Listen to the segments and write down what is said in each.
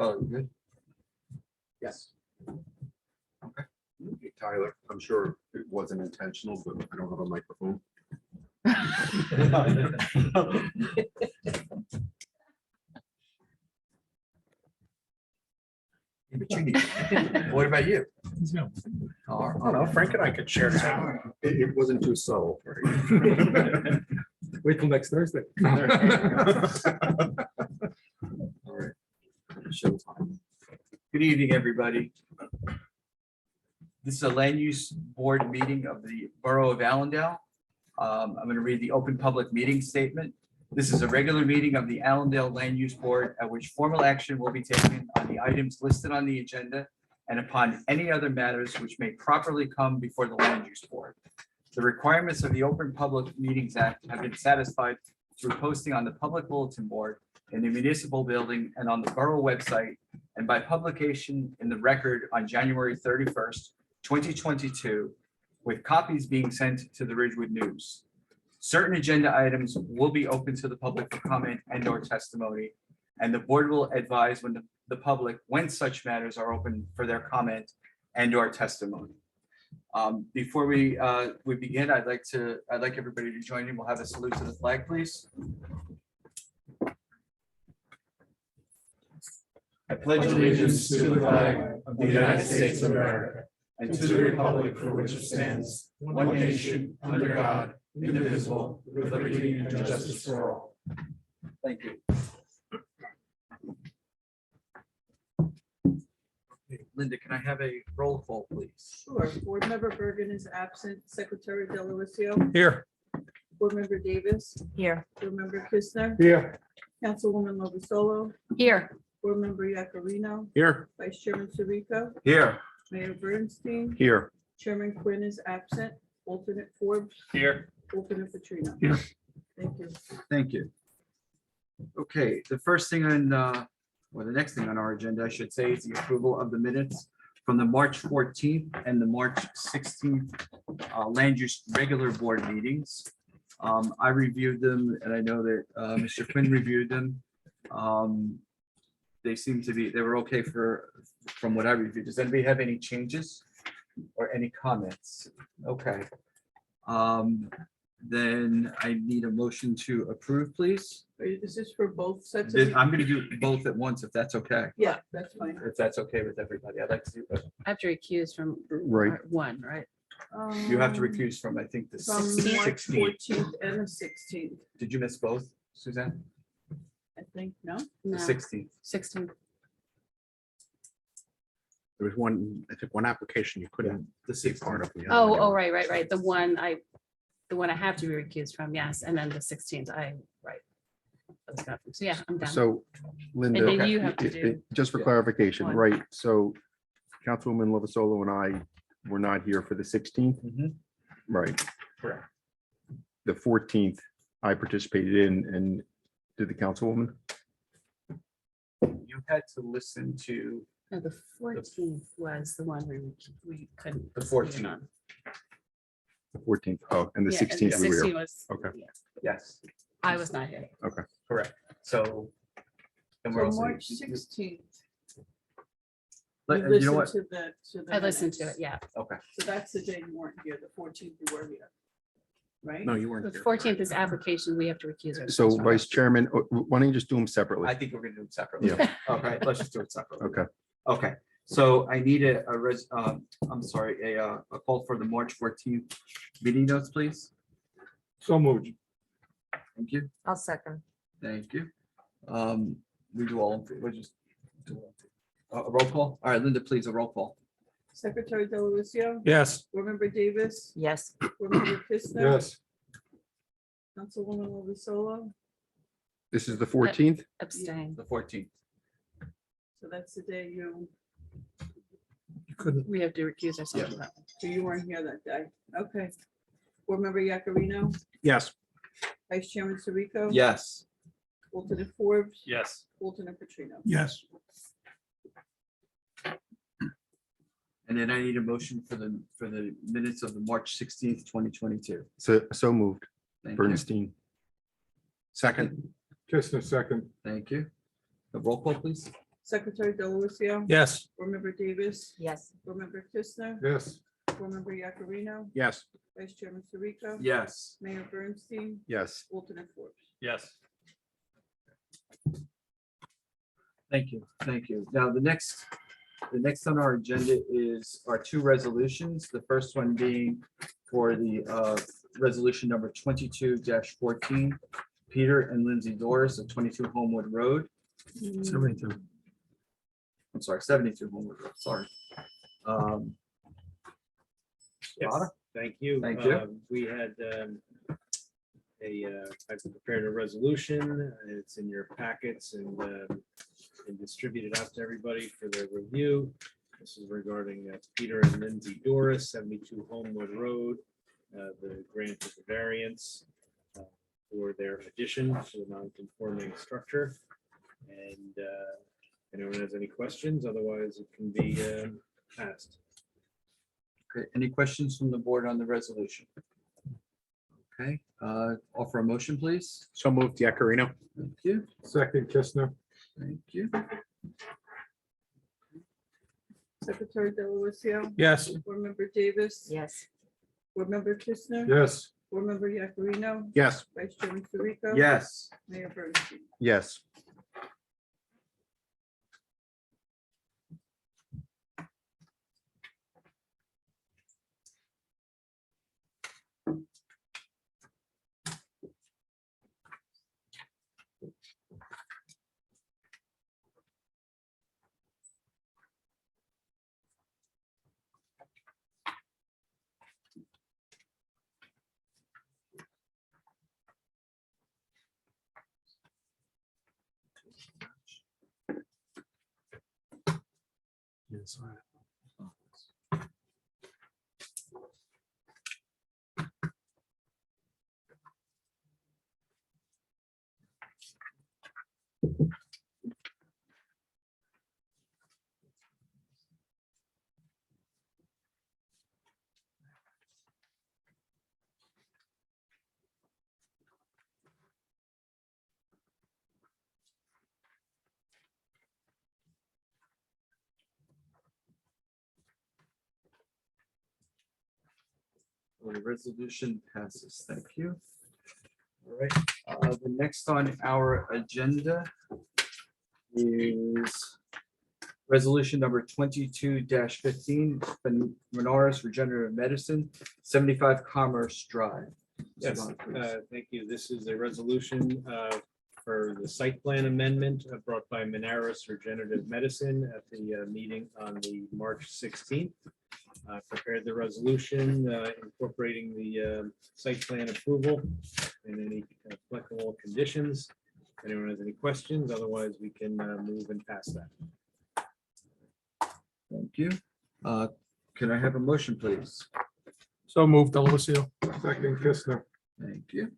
Oh, you good? Yes. Okay. Hey, Tyler, I'm sure it wasn't intentional, but I don't have a microphone. But you need. What about you? I don't know, Frank and I could share that. It wasn't too subtle. Right? Wait till next Thursday. All right. Showtime. Good evening, everybody. This is a land use board meeting of the Borough of Allendale. I'm going to read the open public meeting statement. This is a regular meeting of the Allendale Land Use Board at which formal action will be taken on the items listed on the agenda and upon any other matters which may properly come before the Land Use Board. The requirements of the Open Public Meetings Act have been satisfied through posting on the public bulletin board in the municipal building and on the borough website, and by publication in the record on January 31st, 2022, with copies being sent to the Ridgewood News. Certain agenda items will be open to the public for comment and or testimony, and the board will advise when the public, when such matters are open for their comment and or testimony. Before we begin, I'd like everybody to join in. We'll have a salute to the flag, please. I pledge allegiance to the flag of the United States of America and to the republic for which it stands, one nation, under God, indivisible, with liberty and justice for all. Thank you. Linda, can I have a roll call, please? Sure. Board Member Bergen is absent. Secretary Delavatio. Here. Board Member Davis. Here. Board Member Kistner. Here. Councilwoman Lovasolo. Here. Board Member Yakarino. Here. Vice Chairman Sirico. Here. Mayor Bernstein. Here. Chairman Quinn is absent. Alternate Forbes. Here. Alternate Petrino. Here. Thank you. Thank you. Okay, the first thing on, or the next thing on our agenda, I should say, is the approval of the minutes from the March 14th and the March 16th land use regular board meetings. I reviewed them and I know that Mr. Quinn reviewed them. They seem to be, they were okay from what I reviewed. Does anybody have any changes or any comments? Okay. Then I need a motion to approve, please. Is this for both sets I'm of? going to do both at once, if that's okay. Yeah, that's fine. If that's okay with everybody, I'd like to do that. I have to recuse from Right. one, right? You have to recuse from, I think, the From March 16th. 14th and the 16th, Did you miss both, Suzanne? I think, no? The No, 16th. 16. There was one, I think one application you couldn't The be part 16th. of. We had Oh, one. oh, right. The one I have to be recused from, yes. And then the 16th, right. I was confused. So yeah, I'm done. So And Linda, then you have to do. just for Yeah. clarification, One. right, so Councilwoman Lovasolo and I were not here for the 16th, Mhm. right? Correct. The 14th, I participated in, and did the Councilwoman? You had to listen to No, the 14th was the one we couldn't. the meet 14th. on. The 14th, oh, and the Yeah, 16th we were 16 here. was. Okay. Yeah, Yes, I was not here. correct. So. and we're So also- March 16th. But, You you know listened what? to the I listened to minutes. it, yeah. Okay, So that's the day you weren't here, the 14th you were here. Right? No, you weren't The here. 14th is application. We have to recuse ourselves. So from. Vice Chairman, why don't you just do them I separately? think we're gonna do it separately. Yeah. Okay, let's just do it separately. Okay, Okay, so I need I'm sorry, a call for the March 14th meeting notes, please. So moved. Thank you. I'll second. Thank you. We do all, we'll just do a roll call. All right, Linda, please, a roll call. Secretary Delavatio. Yes. Board Member Davis. Yes. Board Member Kistner. Yes. Councilwoman Lovasolo. this is the 14th? Abstain. The 14th. So that's the day you couldn't. We have to recuse ourselves. from that one. So you weren't here that day. Okay. Board Member Yakarino, Yes. Vice Chairman Sirico. Yes. Alternate Forbes, Yes. alternate Petrino. Yes. And then I need a motion for the minutes of the March 16th, 2022. So moved, Thank you. Bernstein. Second. Just a second. Thank you. The roll call, please. Secretary Delavatio. Yes. Board Member Davis. Yes. Board Member Kistner. Yes. Board Member Yakarino. Yes. Vice Chairman Sirico. Yes. Mayor Bernstein. Yes. Alternate Forbes. Yes. Thank you, thank you. Now, the next on our agenda is our two resolutions. The first one being for the resolution number 22-14, Peter and Lindsay Doris of 22 Homewood Road. 72. I'm sorry, 72 Homewood Road, sorry. Yes, Lana? thank you. Thank you. We had I prepared a resolution. It's in your packets and distributed out to everybody for their review. This is regarding Peter and Lindsay Doris, 72 Homewood Road, the grant of the variance for their addition to the non-conforming structure. And anyone has any questions? Otherwise, it can be passed. Okay, any questions from the board on the resolution? Okay, offer a motion, please. So moved, Yakarino. Thank you, Second, Kistner. thank you. Secretary Delavatio. Yes. Board Member Davis. Yes. Board Member Kistner. Yes. Board Member Yakarino. Yes. Vice Chairman Sirico. Yes. Mayor Bernstein. Yes. Yes. Well, the resolution passes. Thank you. All right, the next on our agenda is resolution number 22-15, Menorahs Regenerative Medicine, 75 Commerce Drive. Yes, Mr. Bond, please. thank you. This is a resolution for the site plan amendment brought by Menaris Regenerative Medicine at the meeting on the March 16th. Prepared the resolution incorporating the site plan approval and any applicable conditions. If anyone has any questions, otherwise we can move and pass that. Thank you. Can I have a motion, please? So moved, Delavatio. Second, Kistner. Thank you.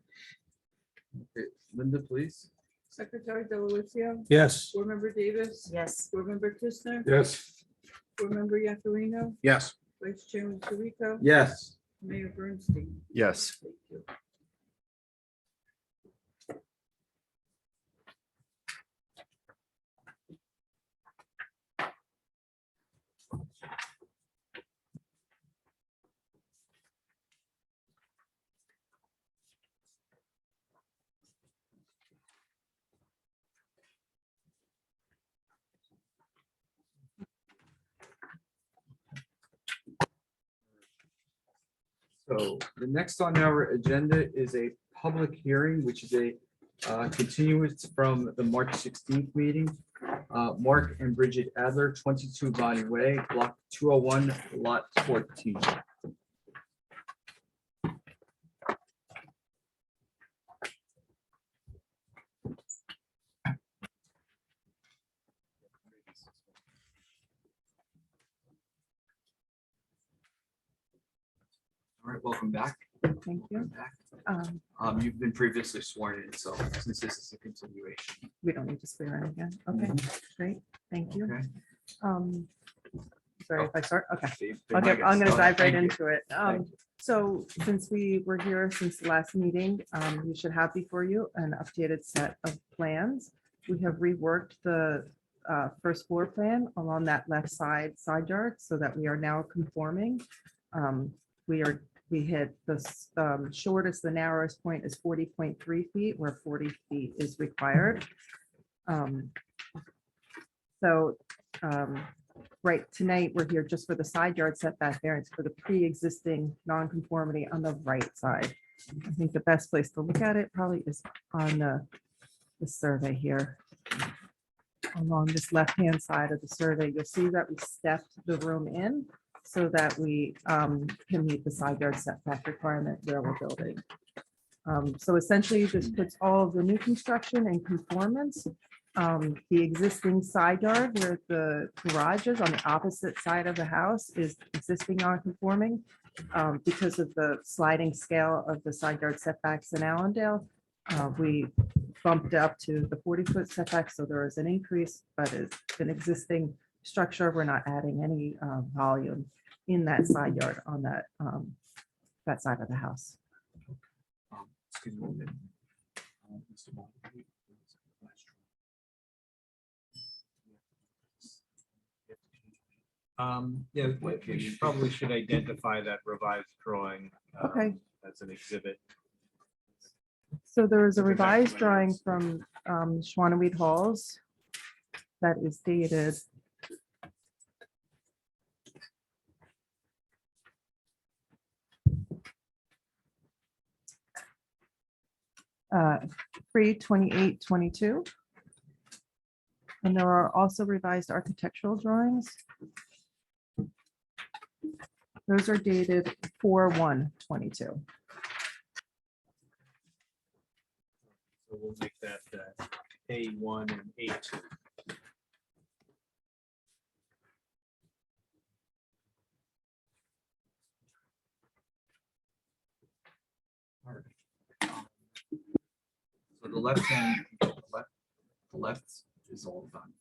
Okay, Linda, please. Secretary Delavatio. Yes. Board Member Davis. Yes. Board Member Kistner. Yes. Board Member Yakarino. Yes. Vice Chairman Sirico. Yes. Mayor Bernstein. Yes. Thank you. So the next on our agenda is a public hearing, which is a continuance from the March 16th meeting. Mark and Bridget Adler, 22 Bonnie Way, Block 201, Lot 14. All right, welcome back. Thank you. Welcome back. Um, You've been previously sworn in, so since this is a continuation. We don't need to swear in again. Okay, great. Thank you. Okay. Sorry if I start. Okay. So you've been I'm my gonna guest. dive right Thank you. into it. Thank you. So since we were here since the last meeting, you should have before you an updated set of plans. We have reworked the first floor plan along that left side yard, so that we are now conforming. We hit the shortest, the narrowest point is 40.3 feet, where 40 feet is required. So right, tonight, we're here just for the side yard setback variance for the pre-existing nonconformity on the right side. I think the best place to look at it probably is on the survey here. Along this left-hand side of the survey, you'll see that we stepped the room in so that we can meet the side yard setback requirement where we're building. So essentially, this puts all of the new construction in conformance. The existing side yard where the garage is on the opposite side of the house is existing non-conforming because of the sliding scale of the side yard setbacks in Allendale. We bumped up to the 40-foot setback, so there is an increase, but it's an existing structure. We're not adding any volume in that side yard on that side of the house. Excuse me a minute. Mr. Ball. Yeah, we probably should identify that revised drawing. Okay. As an exhibit. So there is a Go back to revised my drawing notes. from Schwanneweed Halls that is dated pre-28/22. And there are also revised architectural drawings. Those are dated 4/1/22. So we'll make that A1 and A2. So the left hand, the left is all done.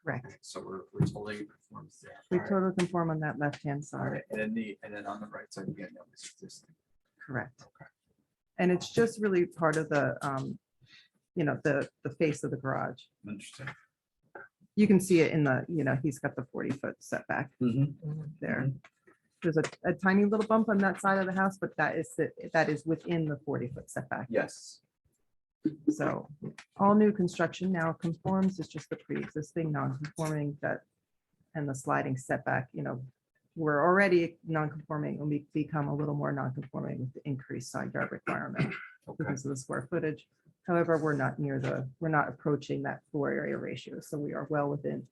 Correct. So we're totally conforms there. We All right. totally conform on that left-hand All side. right, and then on the right side again, that was existing. Correct. Okay. And it's just really part of the, the face of the garage. Understood. You can see it in the, he's got the 40-foot setback there. There's a tiny little bump on that side of the house, but that is within the 40-foot setback. Yes. So all new construction now conforms. It's just the pre-existing non-conforming that and the sliding setback, we're already non-conforming and we become a little more non-conforming with the increased side yard requirement Okay. because of the square footage. However, we're not approaching that floor area ratio. So we are well within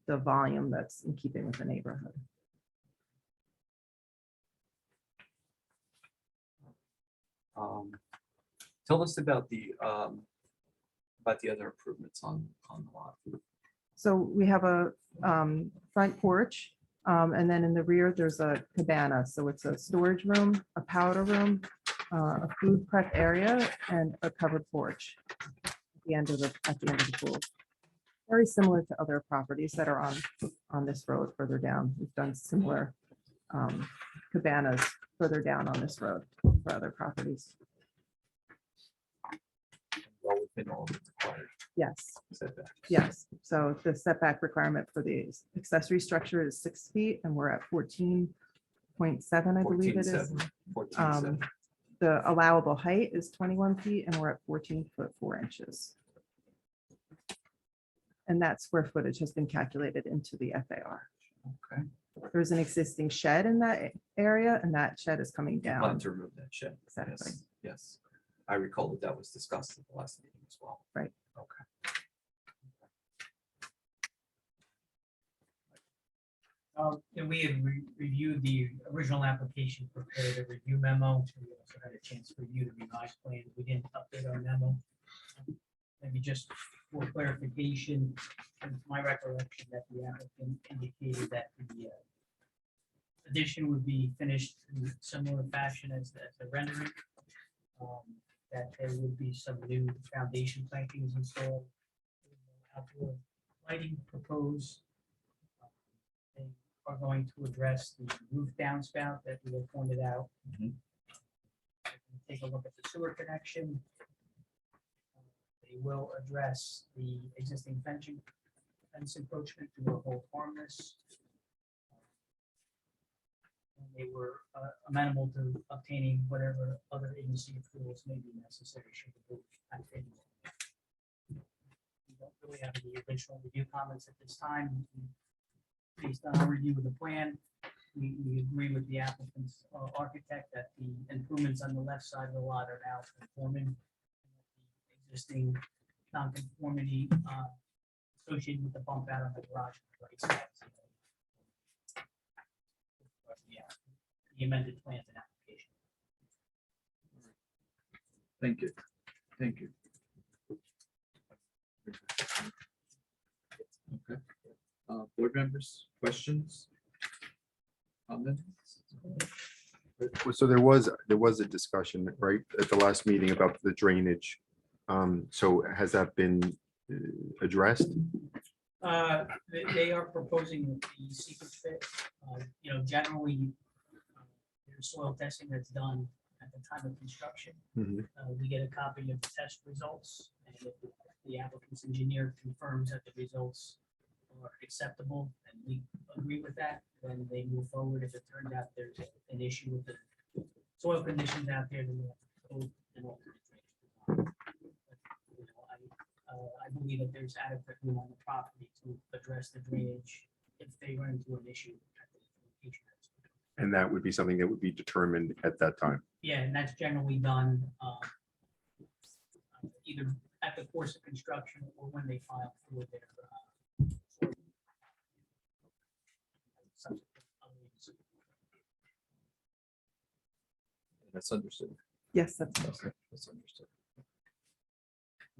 the volume that's in keeping with the neighborhood. Tell us about the other improvements on the lot. So we have a front porch, and then in the rear, there's a cabana. So it's a storage room, a powder room, a food prep area, and a covered porch at the end of the pool. Very similar to other properties that are on this road further down. We've done similar cabanas further down on this road for other properties. Well, within all of the required Yes. setbacks. Yes, so the setback requirement for the accessory structure is 6 feet and we're at 14.7, I believe it is. 14.7. The allowable height is 21 feet and we're at 14'4". And that square footage has been calculated into the FAR. Okay. There's an existing shed in that area and that shed is coming Plan down. to remove that shed. Exactly. Yes, yes. I recall that was discussed at the last meeting as well. Right. Okay. And we had reviewed the original application, prepared a review memo. We also had a chance to review the revised plan. We didn't update our memo. Maybe just for clarification, it's my recollection that the applicant indicated that the addition would be finished in similar fashion as the rendering. That there would be some new foundation plantings installed, outdoor lighting proposed. They are going to address the roof downspout that we had pointed out. Mhm. Take a look at the sewer connection. They will address the existing fencing fence encroachment to hold harmless. And they were amenable to obtaining whatever other agency approvals may be necessary should the board act favorably. We don't really have any additional review comments at this time. Based on our review of the plan, we agree with the applicant's architect that the improvements on the left side of the lot are now conforming. The existing nonconformity associated with the bump out on the garage on the right side. Yeah, the amended plans and application. Thank you. Thank you. Okay. Board members, questions? Comments? So there was a discussion, right, at the last meeting about the drainage. So has that been addressed? They are proposing the seepage pit. Generally, there's soil testing that's done at the time of construction. Mhm. We get a copy of the test results, and if the applicant's engineer confirms that the results are acceptable, and we agree with that, then they move forward. If it turns out there's an issue with the soil conditions out there, then we have to code an alternate drainage design. I believe that there's adequate room on the property to address the drainage if they run into an issue at the location. And that would be something that would be determined at that time. Yeah, and that's generally done either at the course of construction or when they file for their That's understood. Yes, that's. Okay, that's understood.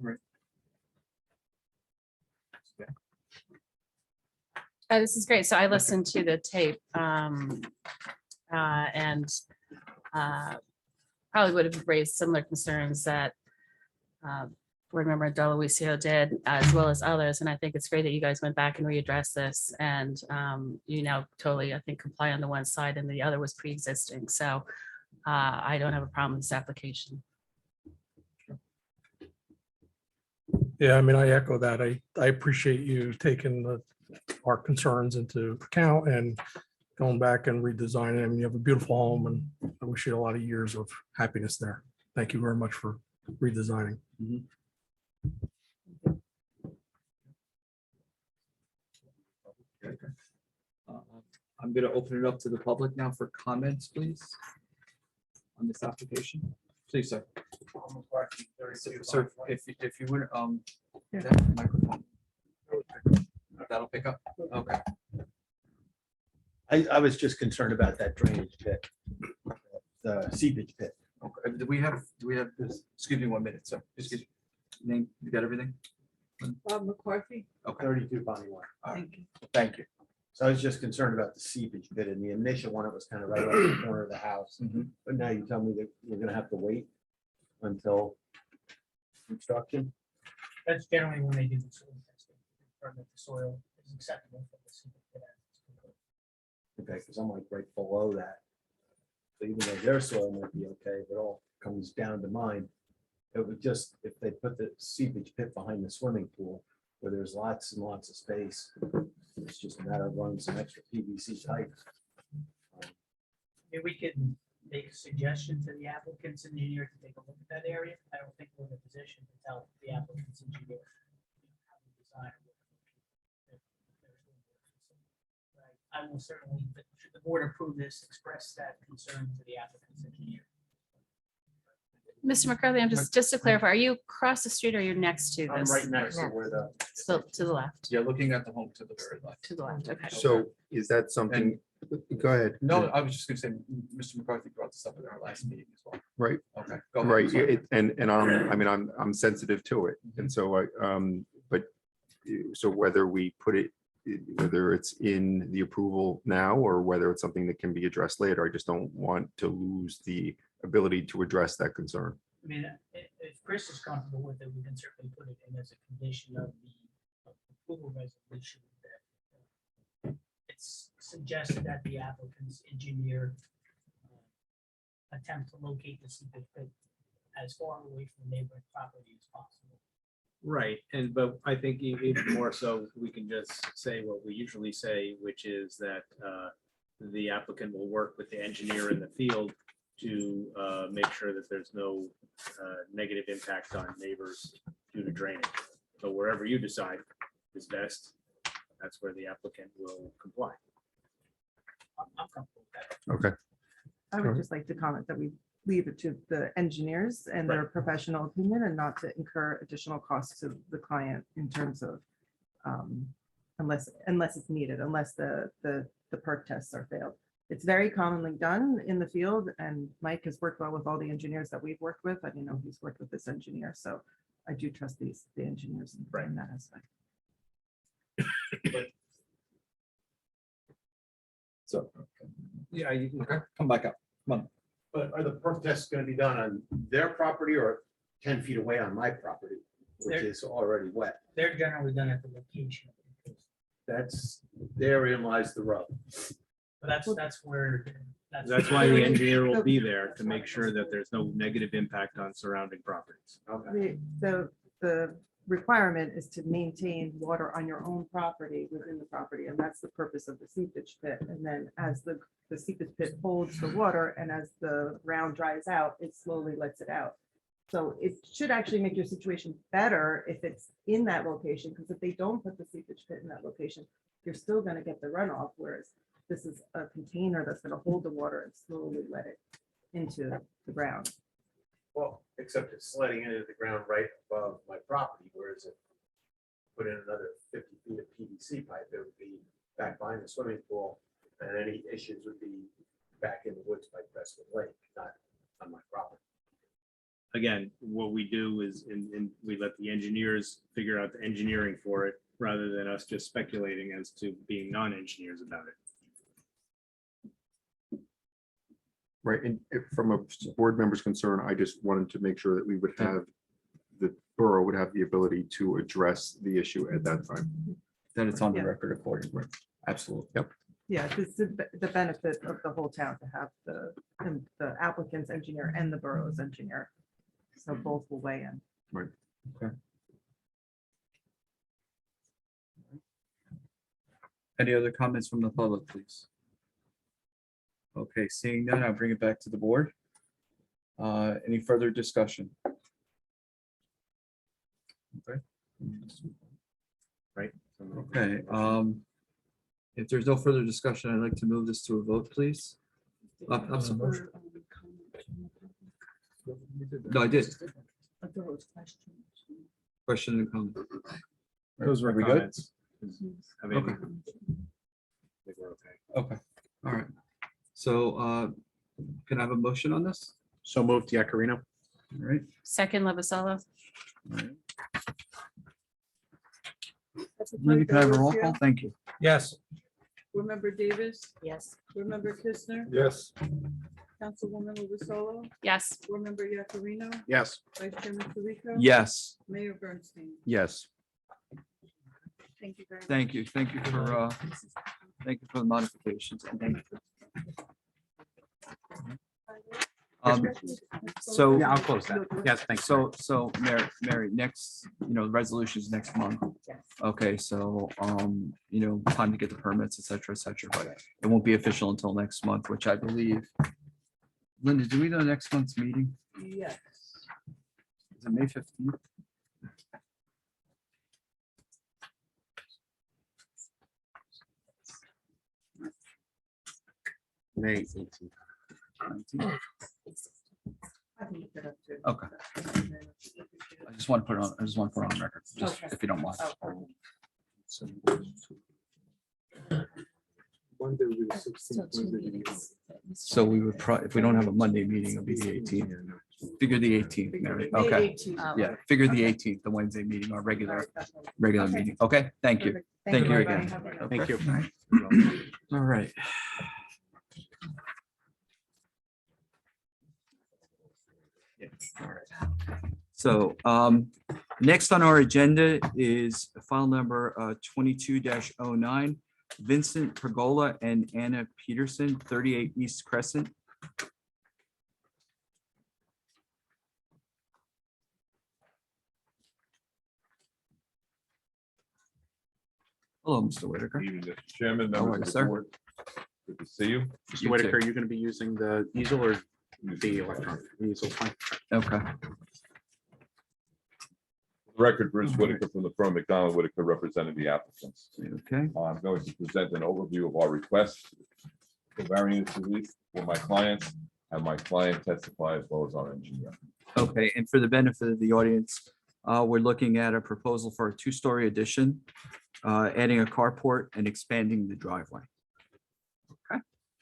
All right. This is great. So I listened to the tape and probably would have raised similar concerns that board member Delawisio did, as well as others. And I think it's great that you guys went back and readdressed this, and you now totally, I think, comply on the one side and the other was pre-existing. So I don't have a problem with this application. Yeah, I mean, I echo that. I appreciate you taking our concerns into account and going back and redesigning it. I mean, you have a beautiful home, and I wish you a lot of years of happiness there. Thank you very much for redesigning. I'm going to open it up to the public now for comments, please, on this application. Please, sir. Sir, if you would, that microphone. That'll pick up. Okay. I was just concerned about that drainage pit, the seepage pit. Okay. Do we have this? Excuse me 1 minute, sir. Excuse me. Name, you got everything? Bob McCarthy, Okay. 32 Bonnie Way. All right. thank you. Thank you. So I was just concerned about the seepage pit. In the initial one, it was kind of right around the corner of the house. Mhm. But now you tell me that we're gonna have to wait until construction. That's generally when they do the soil testing, to confirm that the soil is acceptable for the seepage pit as it's proposed. Okay, because I'm like right below that. So even though their soil might be okay, if it all comes down to mine, it would just, if they put the seepage pit behind the swimming pool, where there's lots and lots of space, it's just a matter of running some extra PVC pipe. Maybe we can make a suggestion to the applicant's engineer to take a look at that area. I don't think we're in a position to tell the applicant's engineer how to design it. I will certainly, should the board approve this, express that concern to the applicant's engineer. Mr. McCarthy, I'm just to clarify, are you across the street or you're next to I'm this? right next to where the, To the left, Yeah, looking at the home to the very left. to the left, okay. So is that something, go ahead. No, I was just going to say, Mr. McCarthy brought this up at our last meeting as well. Right. Okay. Go ahead. Right, Sorry. I'm sensitive to it, and so so whether we put it, whether it's in the approval now, or whether it's something that can be addressed later, I just don't want to lose the ability to address that concern. I mean, if Chris is comfortable with it, we can certainly put it in as a condition of the approval resolution that it's suggested that the applicant's engineer attempt to locate the seepage pit as far away from the neighboring property as possible. Right, but I think even more so, we can just say what we usually say, which is that the applicant will work with the engineer in the field to make sure that there's no negative impact on neighbors due to drainage. So wherever you decide is best, that's where the applicant will comply. I'm comfortable with that. Okay, I would just like to comment that we leave it to the engineers and their professional opinion and not to incur additional costs to the client in terms of unless it's needed, unless the perk tests are failed. It's very commonly done in the field, and Mike has worked well with all the engineers that we've worked with. I know he's worked with this engineer, so I do trust the engineers in that aspect. So, Yeah, you can. come back up. Come on. But are the perk tests gonna be done on their property or 10 feet away on my property, which There- is already wet? They're generally done at the location. Therein lies the rub. But that's where. That's why the engineer will be there to make sure that there's no negative impact on surrounding properties. Okay. The requirement is to maintain water on your own property within the property, and that's the purpose of the seepage pit. And then as the seepage pit holds the water and as the ground dries out, it slowly lets it out. So it should actually make your situation better if it's in that location, because if they don't put the seepage pit in that location, you're still gonna get the runoff, whereas this is a container that's gonna hold the water and slowly let it into the ground. Well, except it's sliding into the ground right above my property, whereas if put in another 50 feet of PVC pipe, it would be back behind the swimming pool, and any issues would be back in the woods by Crestwood Lake, not on my property. Again, what we do is, we let the engineers figure out the engineering for it, rather than us just speculating as to being non-engineers about it. right. And from a board member's concern, I just wanted to make sure that we would have, the borough would have the ability to address the issue at that time. Then it's on the Yeah. record accordingly. Absolutely. Yep. Yeah, it's the benefit of the whole town to have the applicant's engineer and the borough's engineer. So both will weigh in. Any other comments from the public, please? Okay, seeing none, I'll bring it back to the board. Any further discussion? Okay. Right? Okay, if there's no further discussion, I'd like to move this to a vote, please. I'm sorry. No, I did. Question and comment. Those were Are we good? comments. I mean, Okay. I think we're okay. Okay, all right. So can I have a motion on this? So moved, Yakarino. All right. Second, Lovasolo. All right. Linda, can I have a roll call? Thank you. Yes. Remember Davis, Yes. remember Kistner, Yes. Councilwoman Lovasolo, Yes. remember Yakarino, Yes. Vice Chairman Tarico. Yes, Mayor Bernstein. Yes. Thank you very much. thank you. Thank you for the modifications. And thank you. So. Yeah, I'll close that. Yes, thanks. So Mary, next, the resolution is next month. Yes. Okay, so, time to get the permits, et cetera, but it won't be official until next month, which I believe. Linda, do we know next month's meeting? Yes. Is it May 15th? May 18th. 19th? I can look it up too. Okay. I just want to put it on record, just Okay. if you don't mind. Oh, Monday will be the 16th. So we would probably, if we don't have a Monday meeting, it'll be the 18th. Figure the 18th, Mary. May Okay, 18th. Oh. yeah, figure the 18th, the Wednesday meeting, our all regular right, that's all. regular Okay. meeting. Okay, thank you. Perfect. Thank you everybody. again. Have a good night. Thank you. All right. So next on our agenda is file number 22-09, Vincent Pergola and Anna Peterson, 38 East Crescent. Hello, Mr. Whitaker. Evening, Mr. Chairman, How are members you, of the sir? board. Good to see you. You Mr. too. Whitaker, are you going to be using the easel or the electronic? The easel, fine. Okay. Record Bruce Whitaker from the firm McDonald Whitaker representing the applicants. Okay. I'm going to present an overview of our request for variance relief for my clients, and my client testify as well as our engineer. Okay, and for the benefit of the audience, we're looking at a proposal for a two-story addition, adding a carport and expanding the driveway.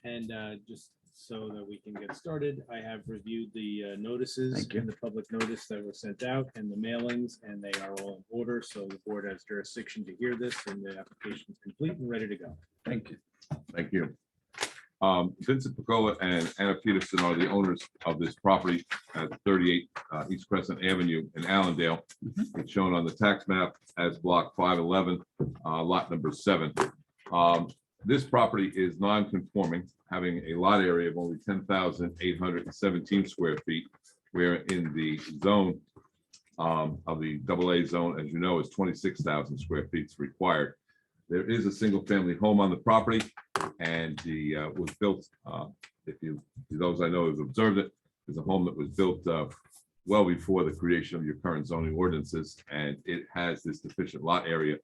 And just so that we can get started, I have reviewed the notices Thank you. and the public notice that was sent out and the mailings, and they are all in order. So the board has jurisdiction to hear this, and the application is complete and ready to go. Thank you. Thank you. Vincent Picola and Anna Peterson are the owners of this property at 38 East Crescent Avenue in Allendale. It's shown on the tax map as block 511, lot number 7. This property is non-conforming, having a lot area of only 10,817 square feet, where in the zone of the AA zone, as you know, is 26,000 square feet is required. There is a single-family home on the property, and the was built. Those I know have observed it, is a home that was built well before the creation of your current zoning ordinances, and it has this deficient lot area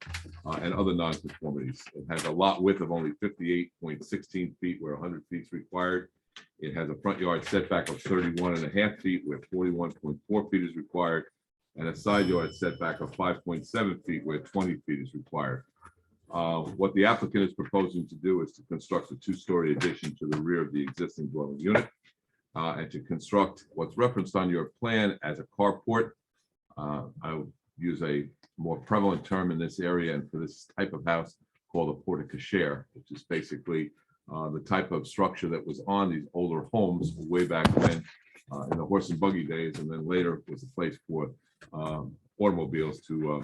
and other nonconformities. It has a lot width of only 58.16 feet, where 100 feet is required. It has a front yard setback of 31.5 feet, where 41.4 feet is required, and a side yard setback of 5.7 feet, where 20 feet is required. What the applicant is proposing to do is to construct a two-story addition to the rear of the existing dwelling unit, and to construct what's referenced on your plan as a carport. I would use a more prevalent term in this area and for this type of house called a porte cochere, which is basically the type of structure that was on these older homes way back when in the horse and buggy days, and then later was a place for automobiles to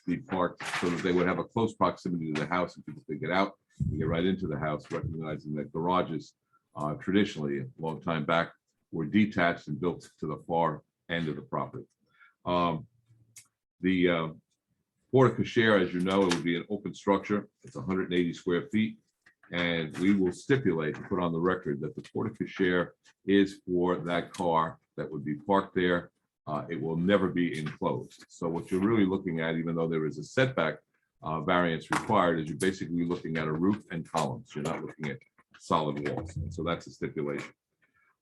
be parked so that they would have a close proximity to the house and people could get out and get right into the house, recognizing that garages traditionally, a long time back, were detached and built to the far end of the property. The porte cochere, as you know, it would be an open structure. It's 180 square feet. And we will stipulate and put on the record that the porte cochere is for that car that would be parked there. It will never be enclosed. So what you're really looking at, even though there is a setback variance required, is you're basically looking at a roof and columns. You're not looking at solid walls. And so that's a stipulation.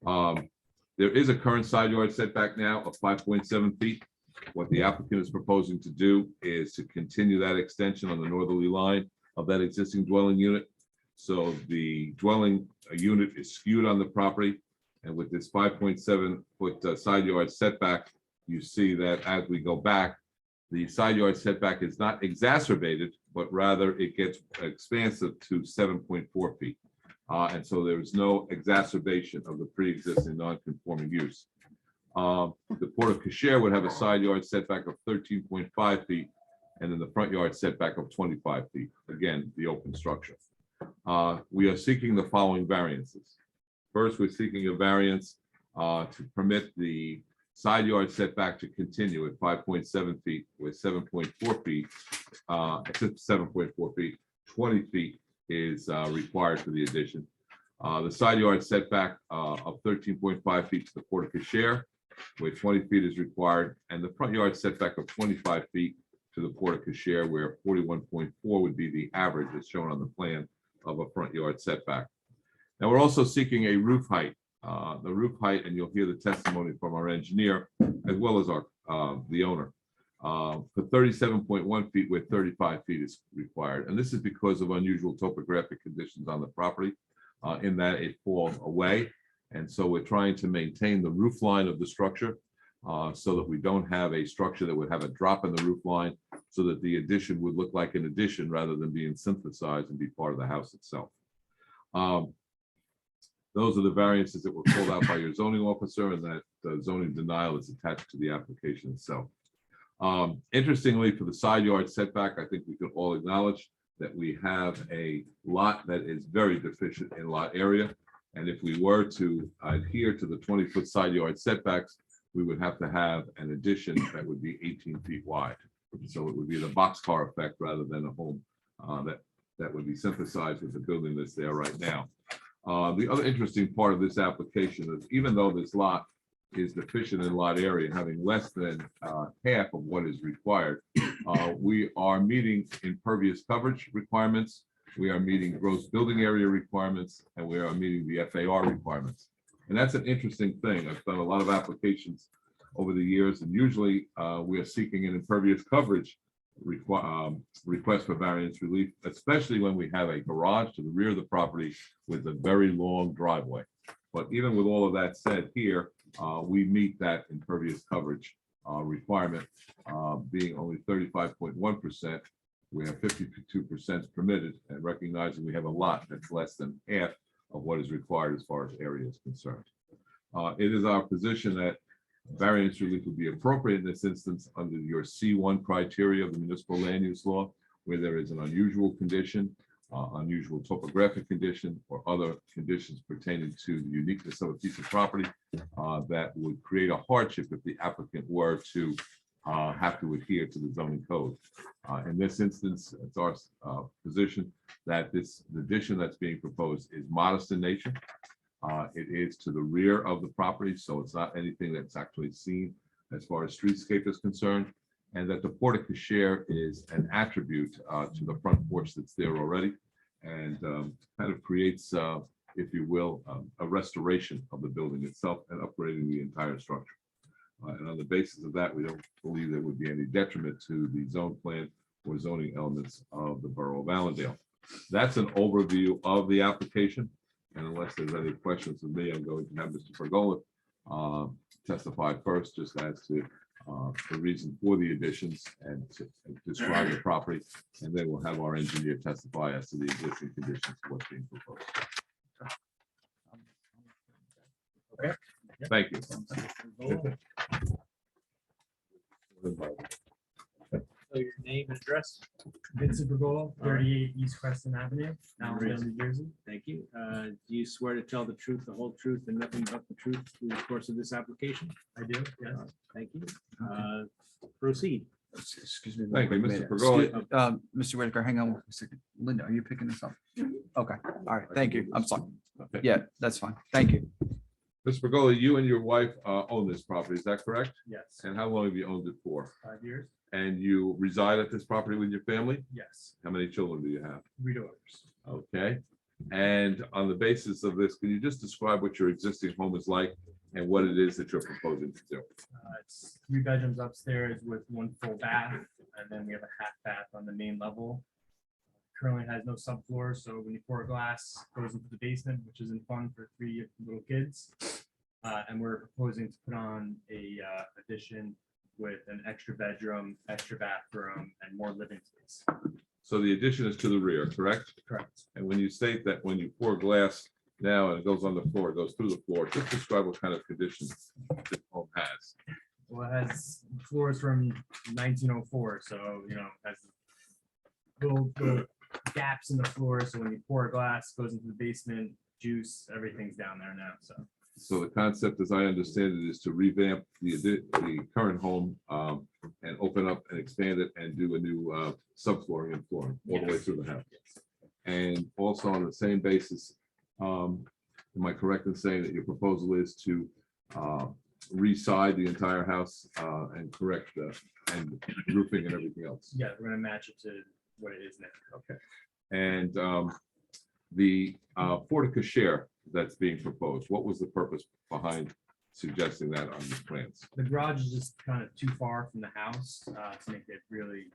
There is a current side yard setback now of 5.7 feet. What the applicant is proposing to do is to continue that extension on the northerly line of that existing dwelling unit. So the dwelling unit is skewed on the property. And with this 5.7 foot side yard setback, you see that as we go back, the side yard setback is not exacerbated, but rather it gets expansive to 7.4 feet. And so there is no exacerbation of the pre-existing non-conforming use. The porte cochere would have a side yard setback of 13.5 feet, and then the front yard setback of 25 feet. Again, the open structure. We are seeking the following variances. First, we're seeking a variance to permit the side yard setback to continue at 5.7 feet with 7.4 feet, 7.4 feet, 20 feet is required for the addition. The side yard setback of 13.5 feet to the porte cochere, where 20 feet is required, and the front yard setback of 25 feet to the porte cochere, where 41.4 would be the average as shown on the plan of a front yard setback. Now, we're also seeking a roof height. The roof height, and you'll hear the testimony from our engineer as well as our the owner, for 37.1 feet where 35 feet is required. And this is because of unusual topographic conditions on the property in that it falls away. And so we're trying to maintain the roof line of the structure so that we don't have a structure that would have a drop in the roof line, so that the addition would look like an addition rather than being synthesized and be part of the house itself. Those are the variances that were pulled out by your zoning officer, and that zoning denial is attached to the application itself. Interestingly, for the side yard setback, I think we could all acknowledge that we have a lot that is very deficient in lot area. And if we were to adhere to the 20-foot side yard setbacks, we would have to have an addition that would be 18 feet wide. So it would be the boxcar effect rather than a home that would be synthesized with the building that's there right now. The other interesting part of this application is even though this lot is deficient in lot area, having less than half of what is required, we are meeting impervious coverage requirements, we are meeting gross building area requirements, and we are meeting the FAR requirements. And that's an interesting thing. I've done a lot of applications over the years, and usually we are seeking an impervious coverage request for variance relief, especially when we have a garage to the rear of the property with a very long driveway. But even with all of that said here, we meet that impervious coverage requirement, being only 35.1%. We have 52% permitted, and recognizing we have a lot that's less than half of what is required as far as area is concerned. It is our position that variance relief would be appropriate in this instance under your C1 criteria of the municipal land use law, where there is an unusual condition, unusual topographic condition, or other conditions pertaining to the uniqueness of a piece of property that would create a hardship if the applicant were to have to adhere to the zoning code. In this instance, it's our position that this addition that's being proposed is modest in nature. It is to the rear of the property, so it's not anything that's actually seen as far as streetscape is concerned, and that the porte cochere is an attribute to the front porch that's there already, and kind of creates, if you will, a restoration of the building itself and upgrading the entire structure. And on the basis of that, we don't believe there would be any detriment to the zone plan or zoning elements of the Borough of Allendale. That's an overview of the application. And unless there's any questions of me, I'm going to have Mr. Pergola testify first, just as to the reason for the additions and to describe the property. And then we'll have our engineer testify as to the existing conditions of what's being proposed. Okay. Thank you. So your name and address? Vincent Bergola, 38 East Crescent Avenue, Allendale, New Jersey. Thank you. Do you swear to tell the truth, the whole truth, and nothing but the truth through the course of this application? I do, yes. Thank you. Proceed. Excuse me. Thank you, wait a Mr. minute. Pergola. Excuse- Mr. Whitaker, hang on one second. Linda, are you picking this up? Okay, all right, thank you. I'm sorry. Okay. Yeah, that's fine. Thank you. Mr. Pergola, you and your wife own this property, is that correct? Yes, And how long have you owned it for? 5 years, And you reside at this property with your family? yes. How many children do you have? 3 daughters. Okay. And on the basis of this, can you just describe what your existing home is like and what it is that you're proposing to do? It's 3 bedrooms upstairs with 1 full bath, and then we have a half bath on the main level. Currently has no subfloor, so when you pour glass, it goes into the basement, which isn't fun for 3 little kids. And we're proposing to put on a addition with an extra bedroom, extra bathroom, and more living space. So the addition is to the rear, correct? Correct. And when you state that when you pour glass now and it goes on the floor, it goes through the floor, just describe what kind of conditions this home has. Well, it has floors from 1904, so, has little gaps in the floor, so when you pour glass, goes into the basement, juice, everything's down there now, so. So the concept, as I understand it, is to revamp the current home and open up and expand it and do a new subflooring and flooring all the way through the house. And also on the same basis, am I correct in saying that your proposal is to re-side the entire house and correct the and roofing and everything else? Yeah, we're gonna match it to what it is now. Okay. And the porte cochere that's being proposed, what was the purpose behind suggesting that on the plans? The garage is just kind of too far from the house to make it really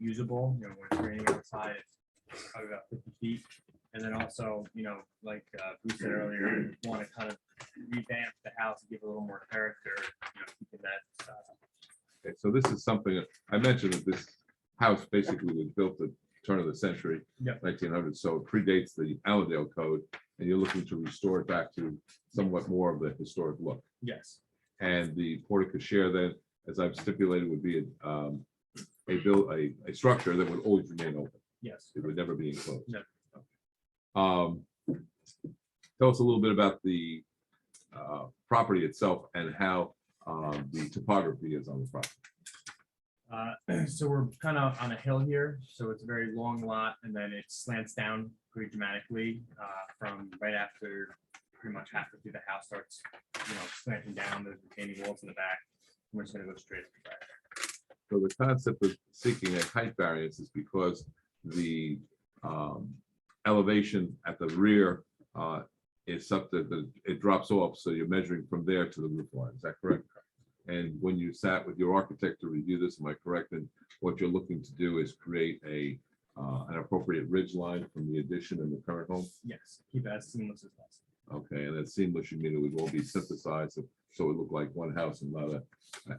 usable, when it's raining outside, it's probably about 50 feet. And then also, like Bruce said earlier, we want to kind of revamp the house and give it a little more character, keeping that. Okay, so this is something that I mentioned that this house basically was built at the turn of the century, Yep. 1900, so it predates the Allendale code, and you're looking to restore it back to somewhat more of the historic look. Yes, And the porte cochere then, as I've stipulated, would be a structure that would always remain open. yes. It would never be enclosed. No. Tell us a little bit about the property itself and how the topography is on the property. So we're kind of on a hill here, so it's a very long lot, and then it slants down pretty dramatically from right after pretty much halfway through the house starts, slanting down. There's retaining walls in the back. We're just gonna go straight up the back. So the concept of seeking a height variance is because the elevation at the rear is something that it drops off, so you're measuring from there to the roof line. Is that correct? And when you sat with your architect to review this, am I correct? And what you're looking to do is create an appropriate ridge line from the addition in the current home? Yes, keep it as seamless as possible. Okay, and it's seamless, you mean it would all be synthesized, so it looked like one house and not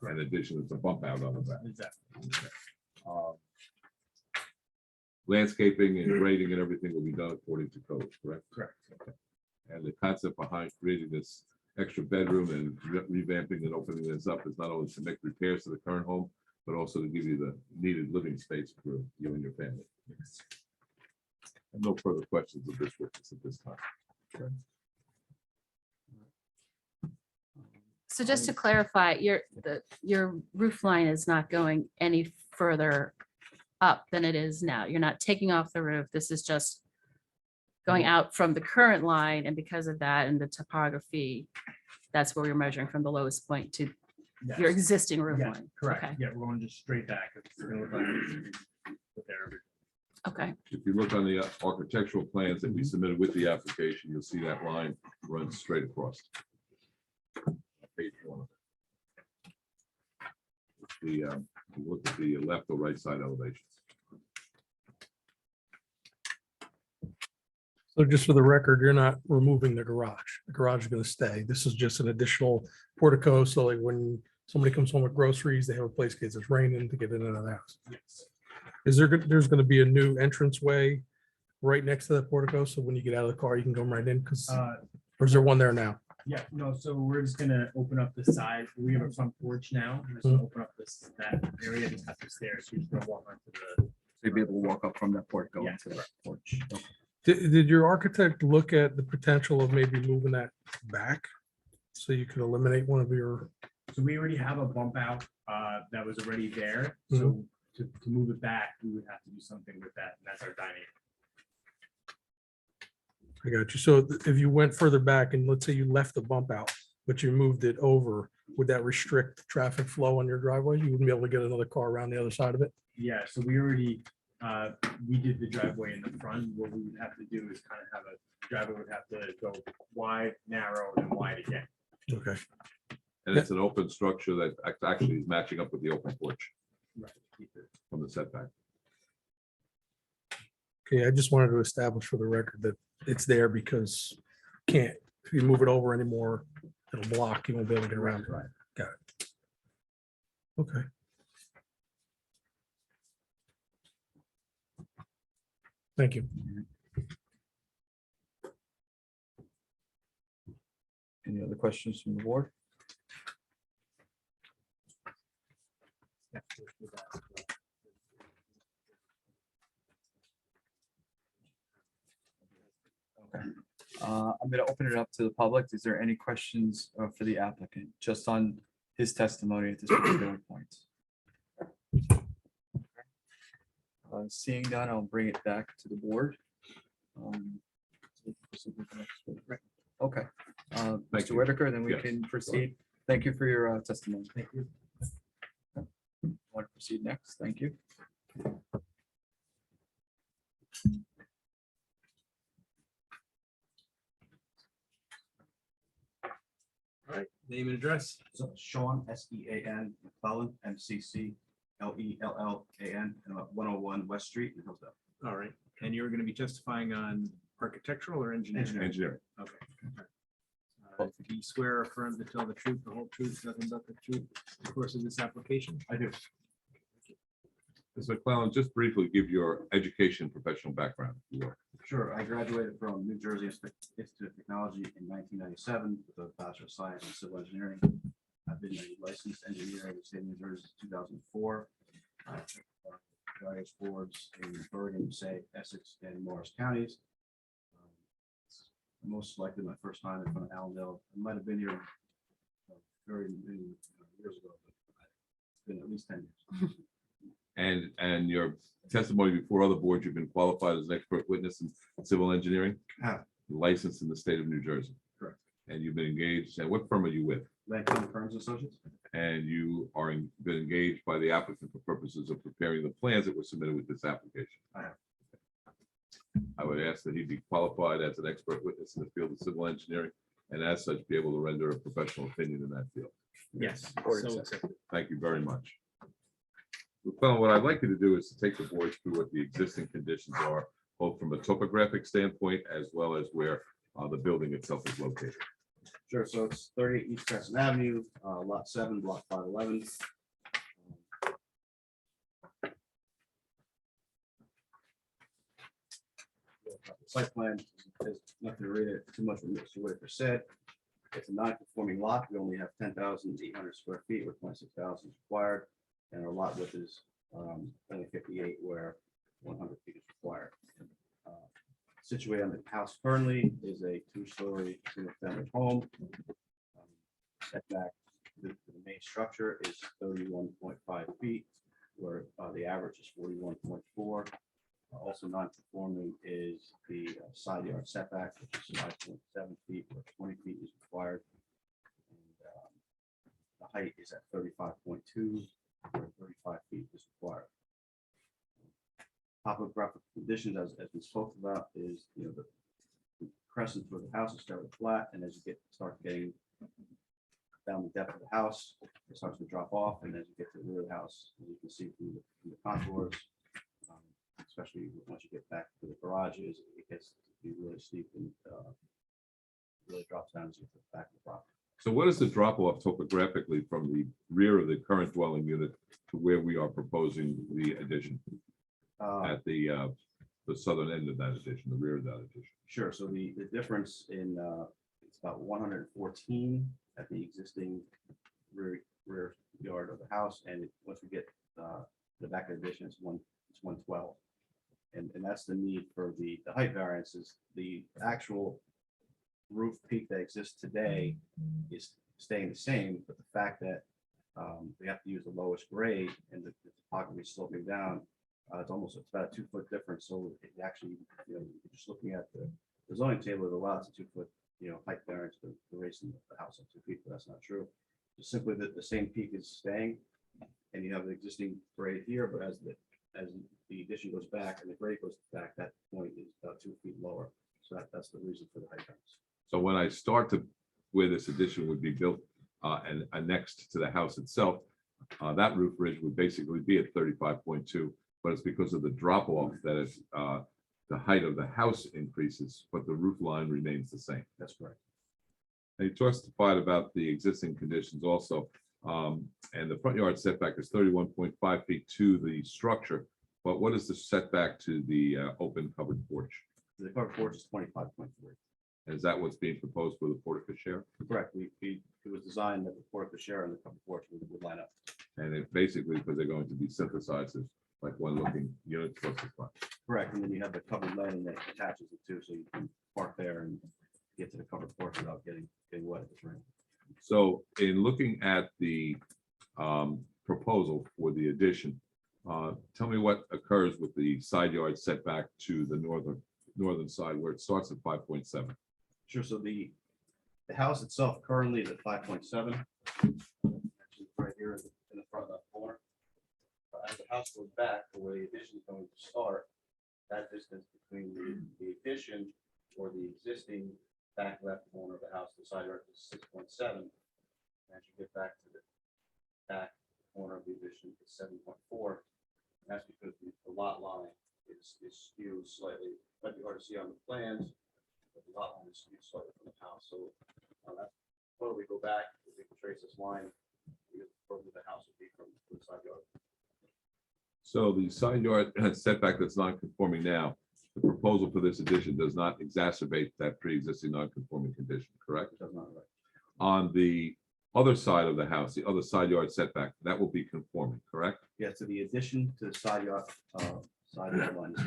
an addition, it's a bump out on the back. Exactly. Um, Landscaping and grading and everything will be done according to code, correct? Correct. And the concept behind creating this extra bedroom and revamping and opening this up is not only to make repairs to the current home, but also to give you the needed living space for you and your family. And no further questions of this witness at this time. So just to clarify, your roof line is not going any further up than it is now. You're not taking off the roof. This is just going out from the current line, and because of that and the topography, that's where we're measuring from the lowest point to your Yes. existing roof Yeah, line. correct. Okay. Yeah, we're going just straight back. It's gonna look like with their- Okay, If you look on the architectural plans that we submitted with the application, you'll see that line runs straight across. Page one. You look at the left or right side elevations. So just for the record, you're not removing the garage. The garage is going to stay. This is just an additional portico. So like when somebody comes home with groceries, they have a place in case it's raining to get in and out of the house. Yes. There's going to be a new entranceway right next to that portico. So when you get out of the car, you can go right in because, or is there one there now? Yeah, no, so we're just gonna open up the side. We have a front porch now. We're just gonna open up that area, just have the stairs. We're just gonna walk onto the. So you'll be able to walk up from that porch, go Yeah, into that correct. porch. Did your architect look at the potential of maybe moving that back? So you could eliminate one of your, So we already have a bump out that was already there. So to move it back, we would have to do something with that. And that's our dining. I got you. So if you went further back and let's say you left the bump out, but you moved it over, would that restrict traffic flow on your driveway? You wouldn't be able to get another car around the other side of it? Yeah, so we already, we did the driveway in the front. What we would have to do is kind of have a driveway would have to go wide, narrow, and wide again. Okay. And it's an open structure that actually is matching up with the open porch Right. Keep it. from the setback. Okay, I just wanted to establish for the record that it's there because can't, if you move it over anymore, it'll block, you won't be able to get around it. Right. Got it. Okay. Thank you. Any other questions from the board? Okay. I'm going to open it up to the public. Is there any questions for the applicant, just on his testimony at this particular point? Seeing none, I'll bring it back to the board. Okay, Thank Mr. you. Whitaker, then we Yes. can proceed. Thank you for your testimony. Thank you. Want to proceed next? Thank you. All right, name and address. So Sean, Sean McClellan, McLellan, and 101 West Street in Hillsdale. All right, and you're gonna be testifying on architectural or engineering? Engineering. Okay. Do you swear or affirm to tell the truth, the whole truth, nothing but the truth, in the course of this application? I do. Mr. McClellan, just briefly give your education, professional background. if you will. Sure. I graduated from New Jersey Institute of Technology in 1997 with a Bachelor of Science in Civil Engineering. I've been a licensed engineer in the state of New Jersey since 2004. I took various boards in Bergen, Passaic, Essex, and Morris counties. Most likely my first time in front of Allendale. I might have been here very many years ago, but it's been at least 10 years. And your testimony before other boards, you've been qualified as an expert witness in civil engineering? Have. Licensed in the state of New Jersey? Correct. And you've been engaged, and what firm are you with? Lancome Firms and Associates? And you are been engaged by the applicant for purposes of preparing the plans that were submitted with this application? I have. I would ask that he be qualified as an expert witness in the field of civil engineering, and as such, be able to render a professional opinion in that field. Yes. Board So accepted. Thank you very much. Well, what I'd like you to do is to take the board through what the existing conditions are, both from a topographic standpoint as well as where the building itself is located. Sure, so it's 38 East Crescent Avenue, lot 7, block 511. Site plan, there's nothing to read it too much what Mr. Whitaker said. It's a non-conforming lot. We only have 10,800 square feet where 26,000 is required. And our lot width is only 58 where 100 feet is required. Situated on the house currently is a 2-story single-family home. Setback to the main structure is 31.5 feet, where the average is 41.4. Also non-conforming is the side yard setback, which is 5.7 feet, where 20 feet is required. And the height is at 35.2, where 35 feet is required. Topographic conditions, as we spoke about, is the crescent toward the house is fairly flat, and as you start getting down the depth of the house, it starts to drop off, and as you get to the rear of the house, as you can see from the contours, especially once you get back to the garages, it gets to be really steep and really drops down as you get to the back of the property. So what is the drop off topographically from the rear of the current dwelling unit to where we are proposing the addition at the southern end of that addition, the rear of that addition? Sure. So the difference in it's about 114 at the existing rear yard of the house, and once we get the back of the addition, it's 112, and that's the need for the height variances. The actual roof peak that exists today is staying the same, but the fact that we have to use the lowest grade and the topography is sloping down, it's about a 2-foot difference. So it actually, just looking at the zoning table, it allows a 2-foot, height variance for raising the house up 2 feet, but that's not true. Just simply that the same peak is staying, and you have the existing grade here, but as the addition goes back and the grade goes back, that point is about 2 feet lower. So that's the reason for the height variance. So when I start to where this addition would be built and annexed to the house itself, that roof ridge would basically be at 35.2, but it's because of the drop off that is the height of the house increases, but the roof line remains the same. That's correct. And you testified about the existing conditions also, and the front yard setback is 31.5 feet to the structure, but what is the setback to the open covered porch? The covered porch is 25.3. Is that what's being proposed for the portico share? Correct. It was designed that the portico share and the covered porch would line up. And it basically, because they're going to be synthesized as like one looking unit plus the front. Correct. And then you have the covered lane that attaches it too, so you can park there and get to the covered porch without getting wet at the train. So in looking at the proposal for the addition, tell me what occurs with the side yard setback to the northern side where it starts at 5.7. Sure. So the house itself currently is at 5.7. Actually, right here in the front left corner. As the house goes back to where the addition is going to start, that distance between the addition or the existing back left corner of the house, the side yard is 6.7. As you get back to the back corner of the addition, it's 7.4. And that's because the lot line is skewed slightly. Might be hard to see on the plans, but the lot line is skewed slightly from the house. So that's where we go back, if we can trace this line, further the house would be from the side yard. So the side yard setback that's non-conforming now, the proposal for this addition does not exacerbate that pre-existing non-conforming condition, correct? It does not, right? On the other side of the house, the other side yard setback, that will be conforming, correct? Yeah, so the addition to the side yard line is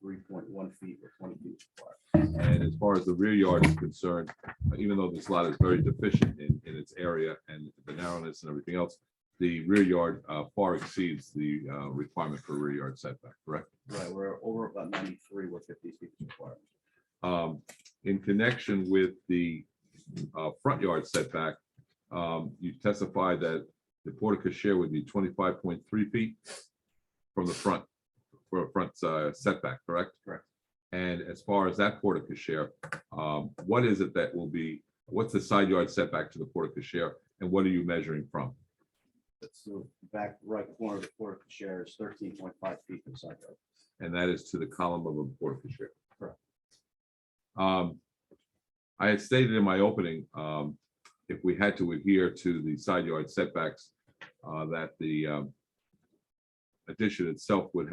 23.1 feet or 20 feet required. And as far as the rear yard is concerned, even though this lot is very deficient in its area and the narrowness and everything else, the rear yard far exceeds the requirement for rear yard setback, correct? Right, we're over about 93, where 50 feet is required. In connection with the front yard setback, you testified that the porte cochere would be 25.3 feet from the front, for a front setback, correct? Correct. And as far as that porte cochere, what is it that will be, what's the side yard setback to the porte cochere, and what are you measuring from? That's the back right corner of the porte cochere is 13.5 feet from the side yard. And that is to the column of a porte cochere. Correct. I had stated in my opening, if we had to adhere to the side yard setbacks, that the addition itself would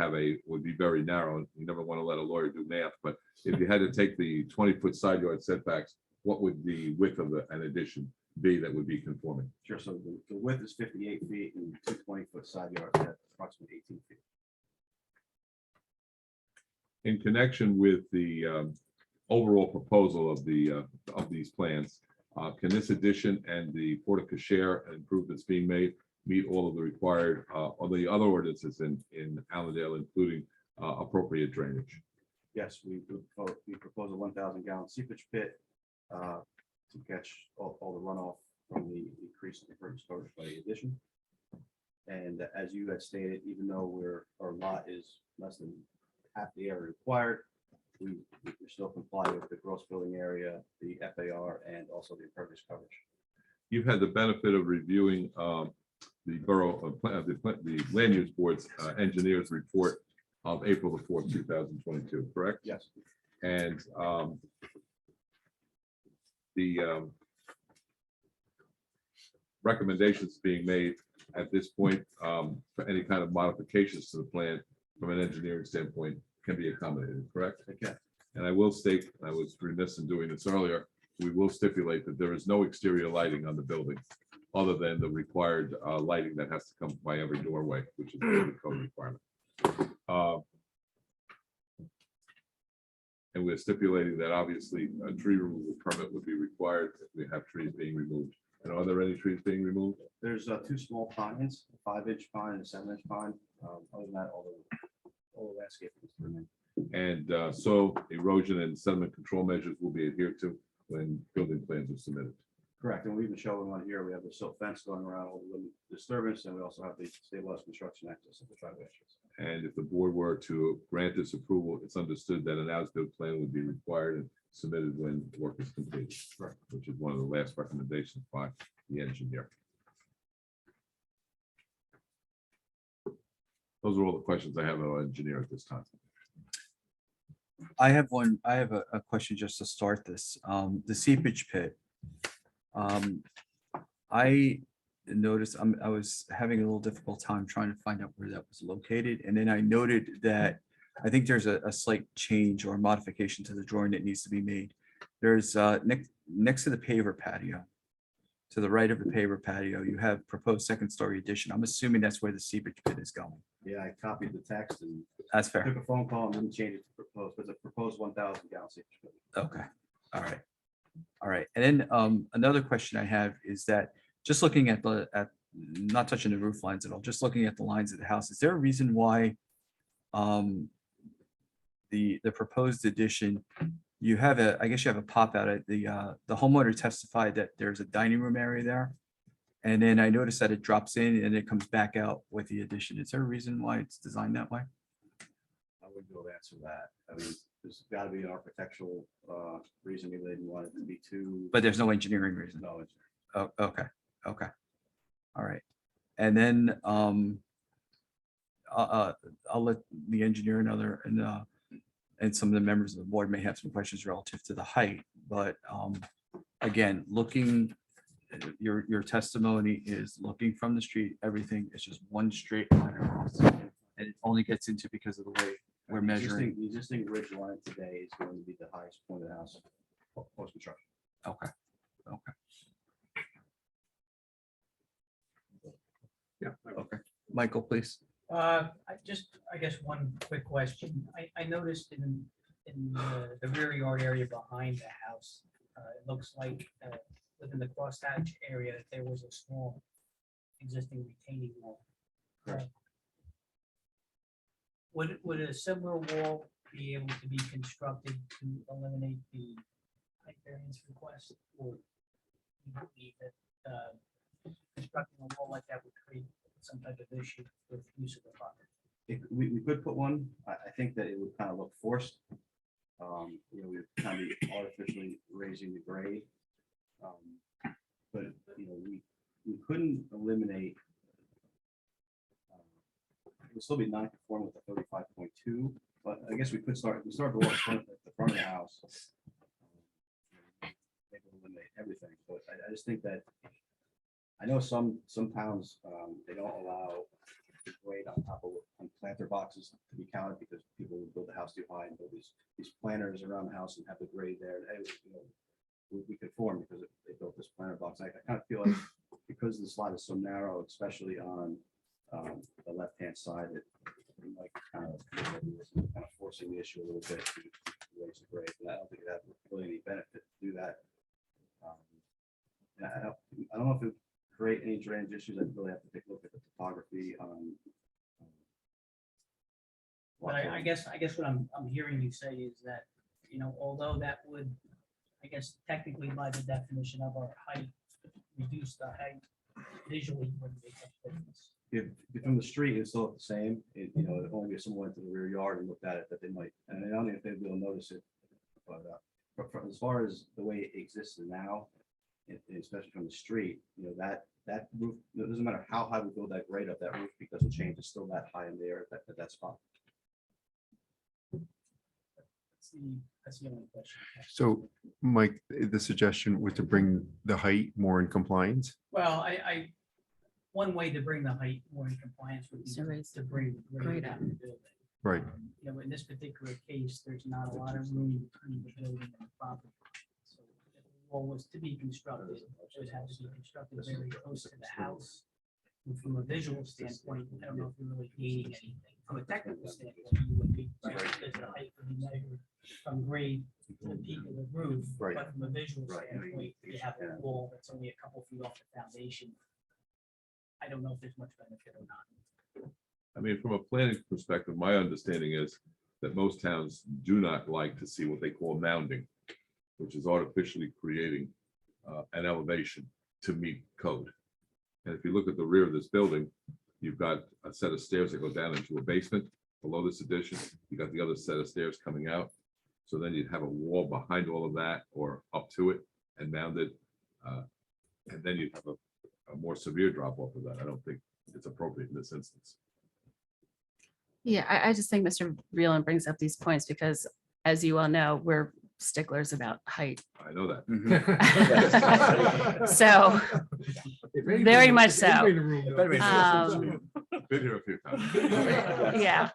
be very narrow. You never want to let a lawyer do math, but if you had to take the 20-foot side yard setbacks, what would the width of an addition be that would be conforming? Sure, so the width is 58 feet and 2 20-foot side yards at approximately 18 feet. In connection with the overall proposal of these plans, can this addition and the porte cochere improvements being made meet all of the required, or the other ordinances in Allendale, including appropriate drainage? Yes, we propose a 1,000 gallon seepage pit to catch all the runoff from the increase in impervious coverage by the addition. And as you had stated, even though our lot is less than half the area required, we still comply with the gross building area, the FAR, and also the impervious coverage. You've had the benefit of reviewing the the land use board's engineers report of April the 4th, 2022, correct? Yes. And the recommendations being made at this point for any kind of modifications to the plan from an engineering standpoint can be accommodated, correct? Okay. And I will state, I was remiss in doing this earlier, we will stipulate that there is no exterior lighting on the building other than the required lighting that has to come by every doorway, which is a code requirement. And we're stipulating that obviously a tree removal permit would be required if we have trees being removed. And are there any trees being removed? There's 2 small pines, a 5-inch pine and a 7-inch pine. Other than that, all the landscaping is remain. And soil erosion and sediment control measures will be adhered to when building plans are submitted. Correct, and we've been showing on here, we have the silt fence going around all the disturbance, and we also have the stabilized construction access of the driveway entrance. And if the board were to grant this approval, it's understood that an as-built plan would be required and submitted when work is completed, which is one of the last recommendations by the engineer. Those are all the questions I have of our engineer at this time. I have a question just to start this. The seepage pit. I noticed I was having a little difficult time trying to find out where that was located. And then I noted that I think there's a slight change or modification to the drawing that needs to be made. There's next to the paver patio, to the right of the paver patio, you have proposed 2nd-story addition. I'm assuming that's where the seepage pit is going. Yeah, I copied the text and That's fair. took a phone call and didn't change it to propose, but the proposed 1,000 gallon seepage pit. Okay, all right. All right, and then another question I have is that just looking at not touching the roof lines at all, just looking at the lines of the house, is there a reason why the proposed addition, I guess you have a pop out at the homeowner testified that there's a dining room area there. And then I noticed that it drops in and it comes back out with the addition. Is there a reason why it's designed that way? I wouldn't be able to answer that. I mean, there's got to be an architectural reason maybe they didn't want it to be too. But there's no engineering reason. No, it's Oh, okay, okay. All right. And then I'll let the engineer and some of the members of the board may have some questions relative to the height, but again, your testimony is looking from the street, everything is just one straight line across. And it only gets into because of the way we're measuring. The existing ridge line today is going to be the highest point of the house post construction. Okay, okay. Yeah. Okay, Michael, please. I guess one quick question. I noticed in the rear yard area behind the house, it looks like within the crosshatch area, that there was a small existing retaining wall. Correct. Would a similar wall be able to be constructed to eliminate the height variance request? Or you believe that constructing a wall like that would create some type of issue with use of the property? We could put one. I think that it would kind of look forced. We would kind of be artificially raising the grade. But, we couldn't eliminate. It would still be non-conforming with the 35.2, but I guess we could start, we start below the front of the house. Maybe eliminate everything, but I just think that, I know some towns, they don't allow the grade on top of, on planter boxes to be counted because people would build the house too high and build these planters around the house and have the grade there. And, we conform because they built this planter box. I kind of feel like because the slot is so narrow, especially on the left-hand side, that we might kind of forcing the issue a little bit to raise the grade. And I don't think it has really any benefit to do that. And I don't know if it would create any drainage issues. I'd really have to take a look at the topography on. But I guess what I'm hearing you say is that, although that would, I guess technically by the definition of our height, reduce the height visually wouldn't make a difference. If from the street, it's still the same, if only if someone went to the rear yard and looked at it, that they might, and I don't know if they'd be able to notice it. But as far as the way it exists now, especially from the street, that roof, it doesn't matter how high we build that grade up, that roof, because the change is still that high in the air at that spot. That's the only question. So, Mike, the suggestion was to bring the height more in compliance. Well, one way to bring the height more in compliance would be So raise to bring the grade up in the building. Right. In this particular case, there's not a lot of room between the building and the property. So if the wall was to be constructed, it would have to be constructed very close to the house. And from a visual standpoint, I don't know if you're really gaining anything. From a technical standpoint, you would be, because the height would be measured from grade to the peak of the roof. Right. But from a visual Right. standpoint, you have a wall that's only a couple feet off the foundation. I don't know if there's much benefit or not. I mean, from a planning perspective, my understanding is that most towns do not like to see what they call mounding, which is artificially creating an elevation to meet code. And if you look at the rear of this building, you've got a set of stairs that go down into a basement below this addition. You got the other set of stairs coming out. So then you'd have a wall behind all of that or up to it and mounded. And then you'd have a more severe drop off of that. I don't think it's appropriate in this instance. Yeah, I just think Mr. Breland brings up these points because, as you all know, we're sticklers about height. I know that. So, very much so. Been here a few times. Yeah.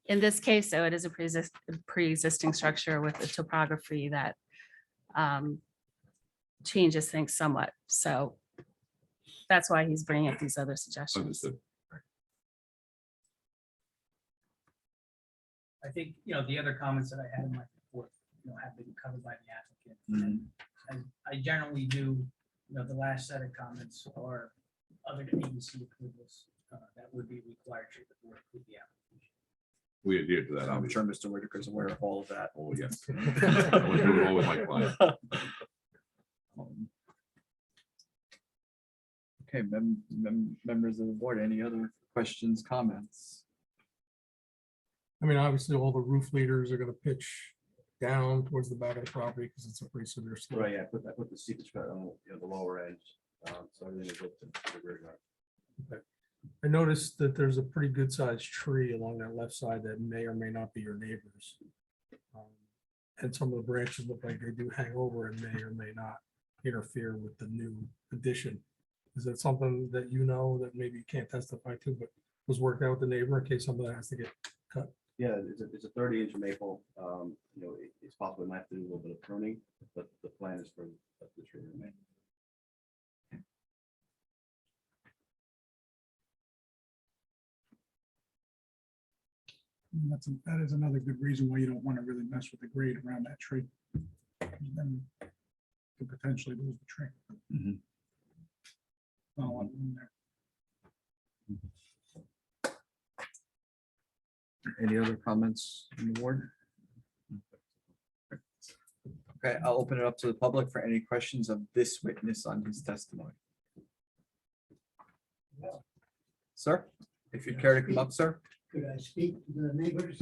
In this case, though, it is a pre-existing structure with a topography that changes things somewhat. So that's why he's bringing up these other suggestions. Understood. I think, the other comments that I had in my report, have been covered by the applicant. And I generally do, the last set of comments are other agency approvals that would be required to the board approve the application. We adhere to that. I'm obviously. sure Mr. Whitaker is aware of all of that. Oh, yes. I went through it all with my client. Okay, members of the board, any other questions, comments? I mean, obviously, all the roof leaders are gonna pitch down towards the back of the property because it's a pretty severe slope. Right, yeah, I put the seepage cut on, the lower edge, so everything is up to the rear yard. I noticed that there's a pretty good sized tree along that left side that may or may not be your neighbors. And some of the branches look like they do hang over and may or may not interfere with the new addition. Is that something that that maybe you can't testify to, but was worked out with the neighbor in case something has to get cut? Yeah, it's a 30-inch maple. It's possible it might have to do a little bit of pruning, but the plan is for the tree to remain. That is another good reason why you don't want to really mess with the grade around that tree. Then you could potentially lose the tree. Not a lot of room there. Any other comments from the board? Okay, I'll open it up to the public for any questions of this witness on his testimony. Sir, if you'd care to come up, sir. Could I speak to the neighbors?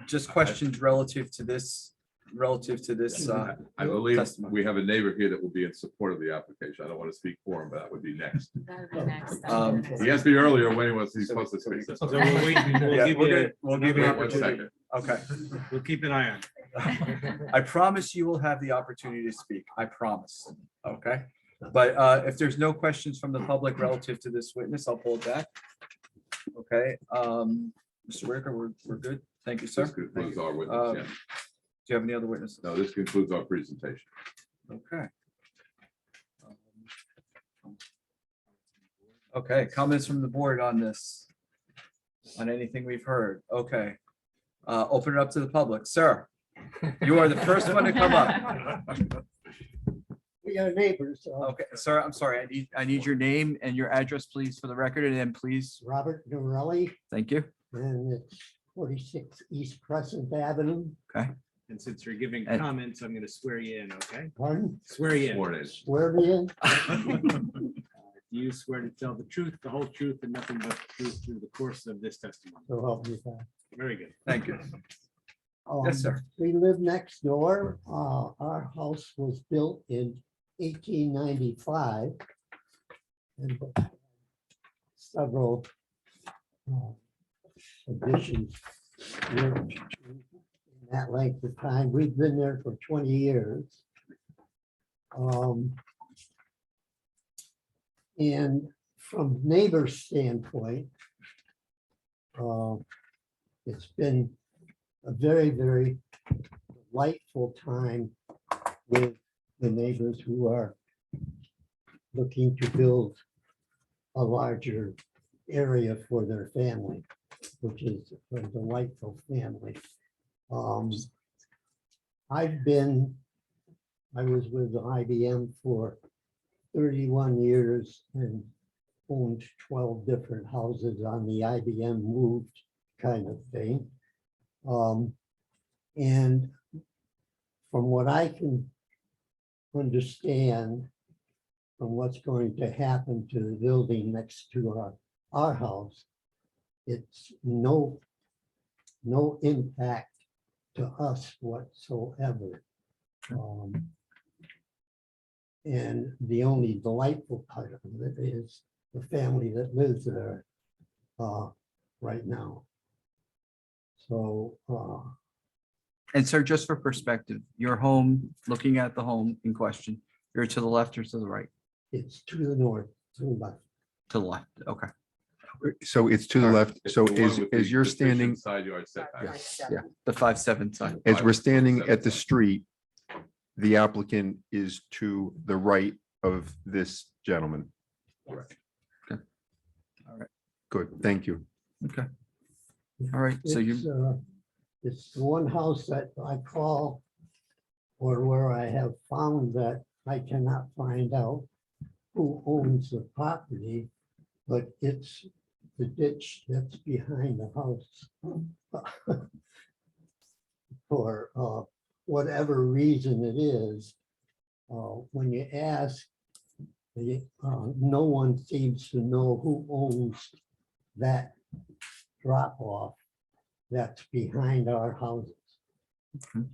Just questions relative to this, I believe testimony. we have a neighbor here that will be in support of the application. I don't want to speak for him, but that would be next. That would be next. He asked me earlier when he's supposed to speak. So we'll wait, Yeah, we'll give you. we'll give you an Wait one opportunity. second. Okay. We'll keep an eye on. I promise you will have the opportunity to speak. I promise. Okay. But if there's no questions from the public relative to this witness, I'll pull it back. Okay, Mr. Wicker, we're good. Thank you, sir. This concludes our witness, Do yeah. you have any other witnesses? No, this concludes our presentation. Okay. Okay, comments from the board on this? On anything we've heard? Okay. Open it up to the public. Sir, you are the first one to come up. We are neighbors. Okay, sir, I'm sorry. I need your name and your address, please, for the record, and then please, Robert Norelli, thank you. and it's 46 East Crescent Avenue. Okay, And since you're giving And- comments, I'm gonna swear you in, okay? Pardon? Swear you in. Sworn in. Swear me in. You swear to tell the truth, the whole truth, and nothing but the truth through the course of this testimony. So help me God. Very good. thank you. Um, Yes, sir. We live next door. Our house was built in 1895. And several additions in that length of time. We've been there for 20 years. And from neighbor's standpoint, it's been a very, very delightful time with the neighbors who are looking to build a larger area for their family, which is a delightful family. I was with IBM for 31 years and owned 12 different houses on the IBM moved kind of thing. And from what I can understand from what's going to happen to the building next to our house, it's no impact to us whatsoever. And the only delightful part of it is the family that lives there right now. So And sir, just for perspective, your home, looking at the home in question, you're to the left or to the right? it's to the north, to the left. To the left, okay. So it's to the left. It's So the one is with the you're deficient standing, Side yard setback. Yeah, the 5'7" sign. as we're standing at the street, the applicant is to the right of this gentleman. Correct. All right, Good, thank you. okay. All right, so you, It's the one house that I call, or where I have found that I cannot find out who owns the property, but it's the ditch that's behind the house. For whatever reason it is, when you ask, no one seems to know who owns that drop off that's behind our houses. Okay.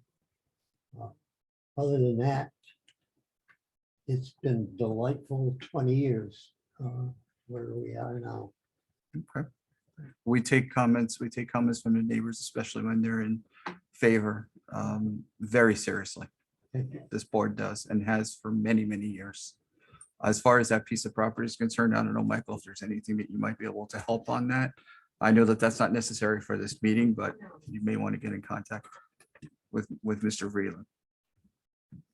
Other than that, it's been delightful 20 years where we are now. okay. We take comments from the neighbors, especially when they're in favor, very seriously. Thank you. This board does and has for many, many years. As far as that piece of property is concerned, I don't know, Michael, if there's anything that you might be able to help on that. I know that that's not necessary for this meeting, but you may want to get in contact with Mr. Vreeland.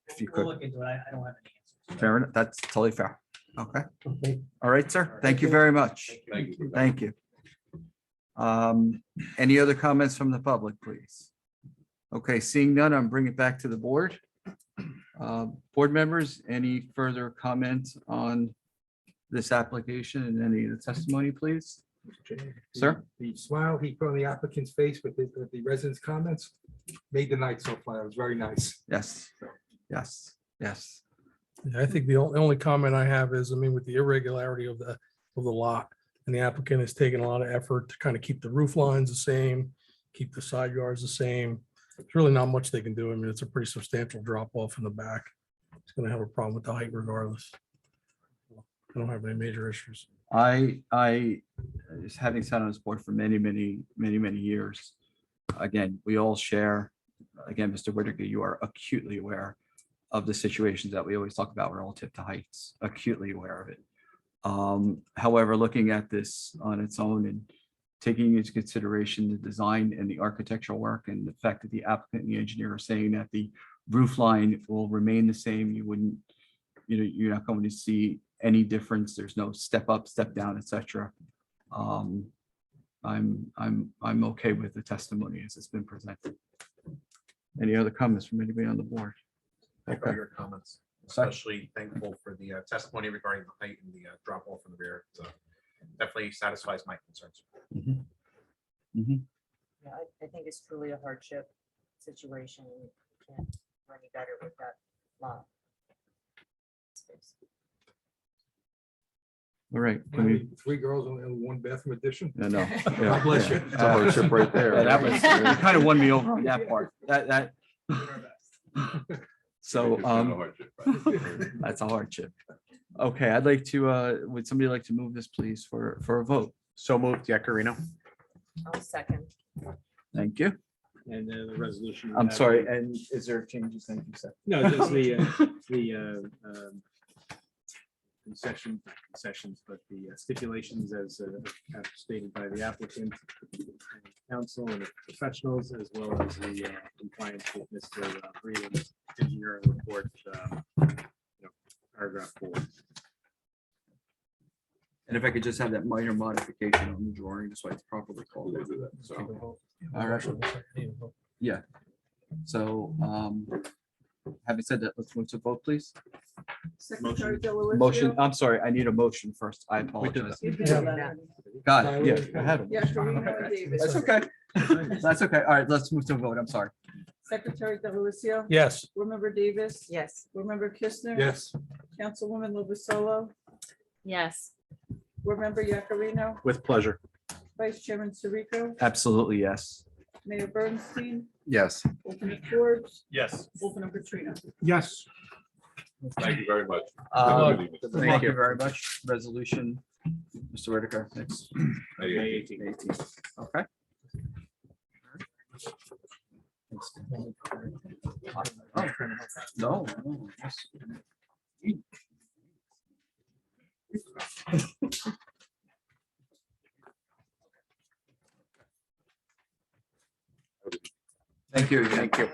If you We'll could, look into it. I don't have any answers. fair enough, that's totally fair. Okay, Okay. all right, sir. Thank you very much. Thank you. Thank you. Any other comments from the public, please? Okay, seeing none, I'm bringing it back to the board. Board members, any further comments on this application and any of the testimony, please? Sir? The smile he put on the applicant's face with the residents' comments made the night so far. It was very nice. Yes, yes, yes. Yeah, I think the only comment I have is, I mean, with the irregularity of the lot, and the applicant has taken a lot of effort to kind of keep the roof lines the same, keep the side yards the same. There's really not much they can do. I mean, it's a pretty substantial drop off in the back. It's gonna have a problem with the height regardless. I don't have any major issues. I, just having sat on this board for many years, again, we all share, again, Mr. Whitaker, you are acutely aware of the situations that we always talk about relative to heights, acutely aware of it. However, looking at this on its own and taking into consideration the design and the architectural work and the fact that the applicant and the engineer are saying that the roof line will remain the same, you wouldn't, you're not going to see any difference. There's no step up, step down, etc. I'm okay with the testimony as it's been presented. Any other comments from anybody on the board? Echo your comments, especially thankful for the testimony regarding the height and the drop off in the rear. So definitely satisfies my concerns. Yeah, I think it's truly a hardship situation. You can't do any better with that lot. Space. All right. Can we? 3 girls and 1 bathroom addition. No, no. God bless you. It's a hardship right there. Yeah, that was kind of won me over on that part. That. So that's a hardship. Okay, I'd like to, would somebody like to move this, please, for a vote? So moved, Yakarino. I'll second. Thank you. And then the resolution. I'm sorry, and is there changes? Thank you, sir. No, just the concessions, but the stipulations as stated by the applicant, council and professionals, as well as the compliance with Mr. Breeden's engineering report, paragraph 4. And if I could just have that minor modification on the drawing, so it's properly called. All right. Yeah. So, having said that, let's move to vote, please. Secretary Delaware. Motion, I'm sorry, I need a motion first. I apologize. You did that. Got it, yeah, I had Yeah, Karina and Davis. That's okay. That's okay. All right, let's move to a vote. I'm sorry. Secretary Delaware. Yes. Board Member Davis. Yes. Board Member Kistner. Yes. Councilwoman Lovasolo. Yes. Board Member Yakarino. With pleasure. Vice Chairman Sirico. Absolutely, yes. Mayor Bernstein. Yes. Alternate Forbes. Yes. Alternate Katrina. Yes. Thank you very much. Thank you very much. Resolution, Mr. Whitaker, thanks. May 18. Okay. No. Thank you. Thank you.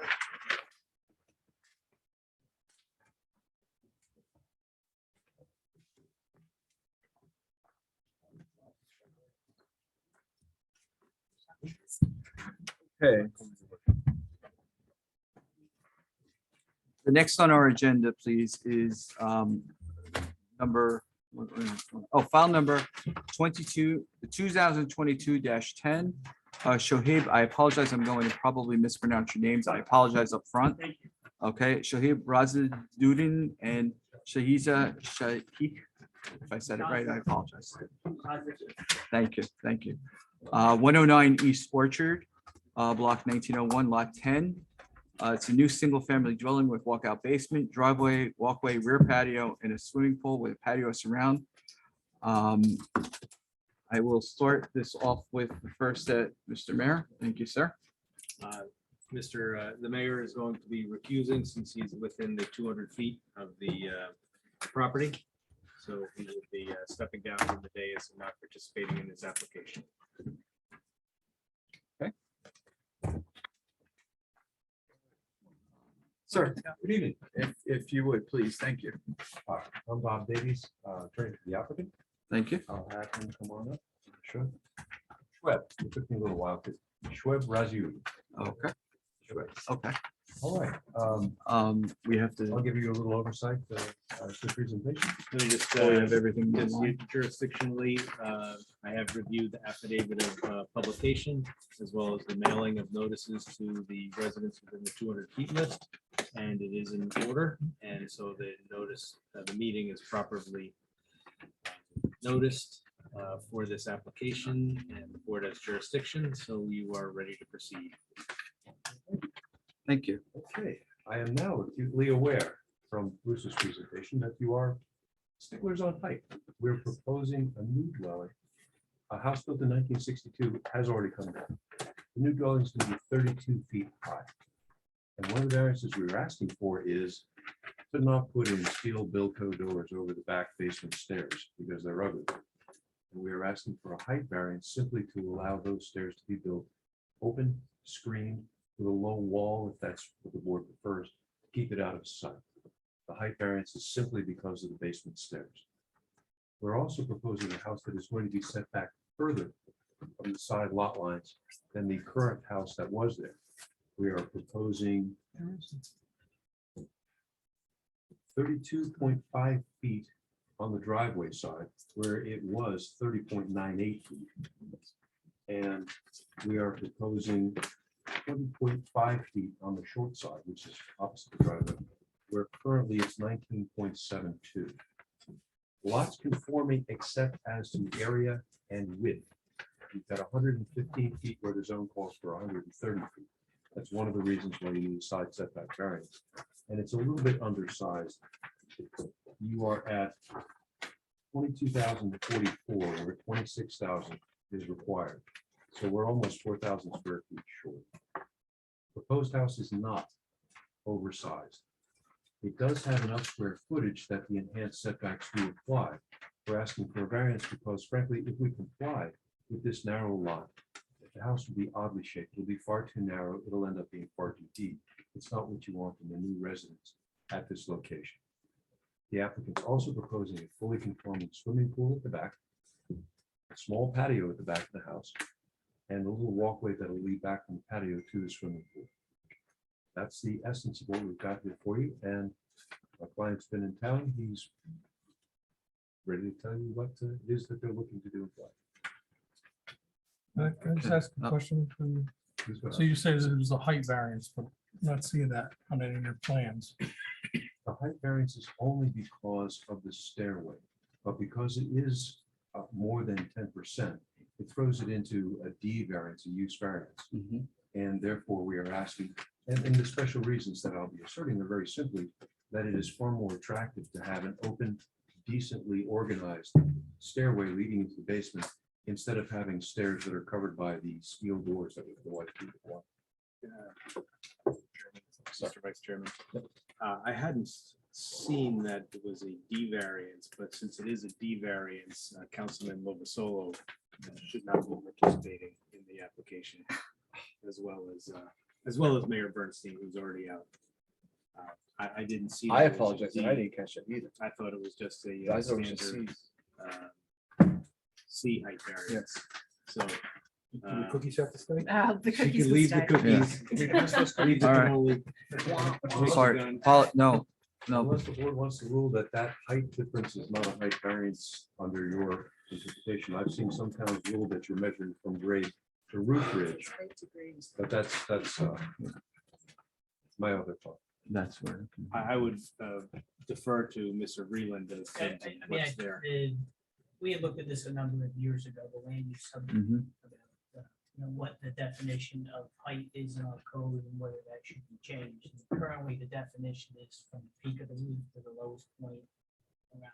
Okay. The next on our agenda, please, is number, file number 2022-10. Shoaib, I apologize, I'm going to probably mispronounce your names. I apologize up front. Okay, Shoaib Razaduddin and Shahiza Shaikh. If I said it right, I apologize. Thank you, thank you. 109 East Orchard, block 1901, lot 10. It's a new single-family dwelling with walkout basement, driveway, walkway, rear patio, and a swimming pool with a patio surround. I will start this off with the first set, Mr. Mayor. Thank you, sir. The mayor is going to be recusing since he's within the 200 feet of the property. So he will be stepping down from the dais and not participating in this application. Okay. Sir, Good evening. if you would, please, thank you. I'm Bob Davies, attorney for the applicant. Thank you. I'll have him come on up. Sure. Schweb, it took me a little while. Schweb Razu. Okay. Schweb. Okay. All right, We have I'll to, give you a little oversight, the presentation. Let me just, Oh, we have everything just online? jurisdictionally, I have reviewed the affidavit of publication as well as the mailing of notices to the residents within the 200 feet list. And it is in order. And so the notice, the meeting is properly noticed for this application and the board has jurisdiction. So you are ready to proceed. thank you. Okay, I am now acutely aware from Bruce's presentation that you are sticklers on height. We're proposing a new dwelling. A house built in 1962 has already come down. The new dwelling is going to be 32 feet high. And one of the variances we were asking for is to not put in steel Bilco doors over the back basement stairs because they're ugly. And we are asking for a height variance simply to allow those stairs to be built open, screened, with a low wall, if that's what the board prefers, to keep it out of sight. The height variance is simply because of the basement stairs. We're also proposing a house that is going to be set back further from the side lot lines than the current house that was there. We are proposing 32.5 feet on the driveway side, where it was 30.98 feet. And we are proposing 20.5 feet on the short side, which is opposite the driveway, where currently it's 19.72. Lots conforming except as to area and width. You've got 115 feet where the zone calls for 130 feet. That's one of the reasons why you need side setback variance. And it's a little bit undersized. You are at 22,044, where 26,000 is required. So we're almost 4,000 square feet short. Proposed house is not oversized. It does have enough square footage that the enhanced setbacks do apply. We're asking for a variance because frankly, if we comply with this narrow lot, the house will be oddly shaped. It'll be far too narrow. It'll end up being far too deep. It's not what you want in the new residence at this location. The applicant's also proposing a fully conforming swimming pool at the back, a small patio at the back of the house, and a little walkway that will lead back from the patio to the swimming pool. That's the essence of what we've got here for you. And our client's been in town. He's ready to tell you what it is that they're looking to do in life. Can I just ask a question? So you say there's a height variance, but I'm not seeing that on any of your plans. The height variance is only because of the stairway, but because it is more than 10%, it throws it into a D variance, a use variance. And therefore we are asking, and the special reasons that I'll be asserting are very simply that it is far more attractive to have an open, decently organized stairway leading into the basement instead of having stairs that are covered by the steel doors that would otherwise be required. Mr. Vice Chairman, I hadn't seen that it was a D variance, but since it is a D variance, Councilman Lovasolo should not be participating in the application, as well as Mayor Bernstein, who's already out. I didn't see. I that it was a apologize, D. I didn't catch that either. I thought it was just a I thought it was a standard C height variance. So. Do the cookies have to stay? The She cookies can will leave the stay. cookies. Leave the All right. cannoli. Sorry, no, Unless the board wants to rule that that height difference is not a height variance under your interpretation. I've seen some towns rule that you're measuring from grade to roof ridge, but that's my other thought. that's where. I would defer to Mr. Reland as to I mean, what's there. we had looked at this a number of years ago, the land use subject. Mhm. What the definition of height is in our code and whether that should be changed. And currently, the definition is from the peak of the roof to the lowest point around.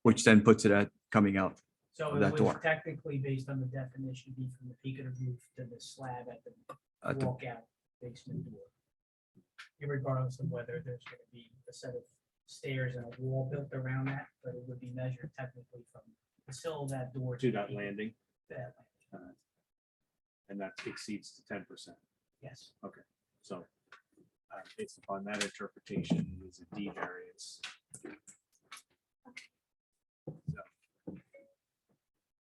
Which then puts it at coming out So of it that would door. technically, based on the definition, be from the peak of the roof to the slab at the At the- walkout basement door. Regardless of whether there's going to be a set of stairs and a wall built around that, but it would be measured technically from the sill of that door To the that peak of landing, that landing. and that exceeds to 10%. Yes. Okay, so based upon that interpretation, it is a D variance.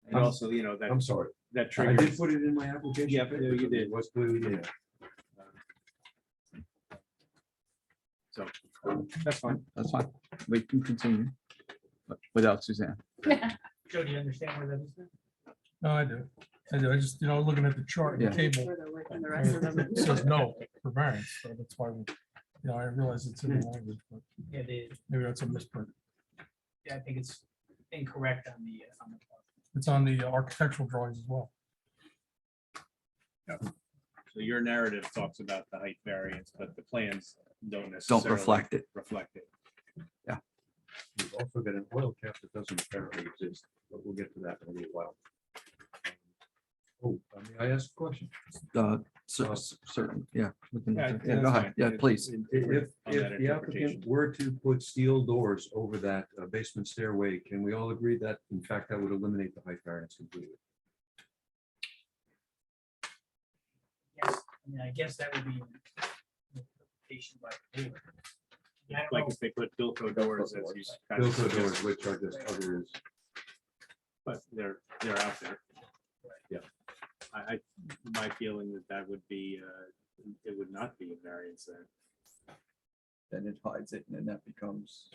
And also, that. I'm sorry. That I triggers. did put it in my application. Yeah, but you did. Was clearly in. So that's fine. That's fine. We can continue. But without Suzanne. Joe, do you understand where that is? No, I do. I do. I just, looking at the chart, and the Yeah. table, And the rest of them. it says no for variance, so that's why, I realize it's in the language, but Yeah, they, maybe that's a misprint. yeah, I think it's incorrect on the. It's on the architectural drawings as well. So your narrative talks about the height variance, but the plans don't necessarily. reflect it. Reflect it. We've also got an oil cap that doesn't apparently exist, but we'll get to that in a little while. Oh, may I ask a question? Certain, yeah. we can- Yeah, Yeah, that's go fine. ahead. Yeah, If- please. If, On that if the interpretation. applicant were to put steel doors over that basement stairway, can we all agree that, in fact, that would eliminate the height variance completely? Yes, I mean, I guess that would be. Patient by. Yeah, I don't Like know. if they put Bilko doors, as you. kind of Bilko doors, suggested, which are just others. But they're out there. Yeah. My feeling that would be, it would not be a variance there. Then it hides it and then that becomes.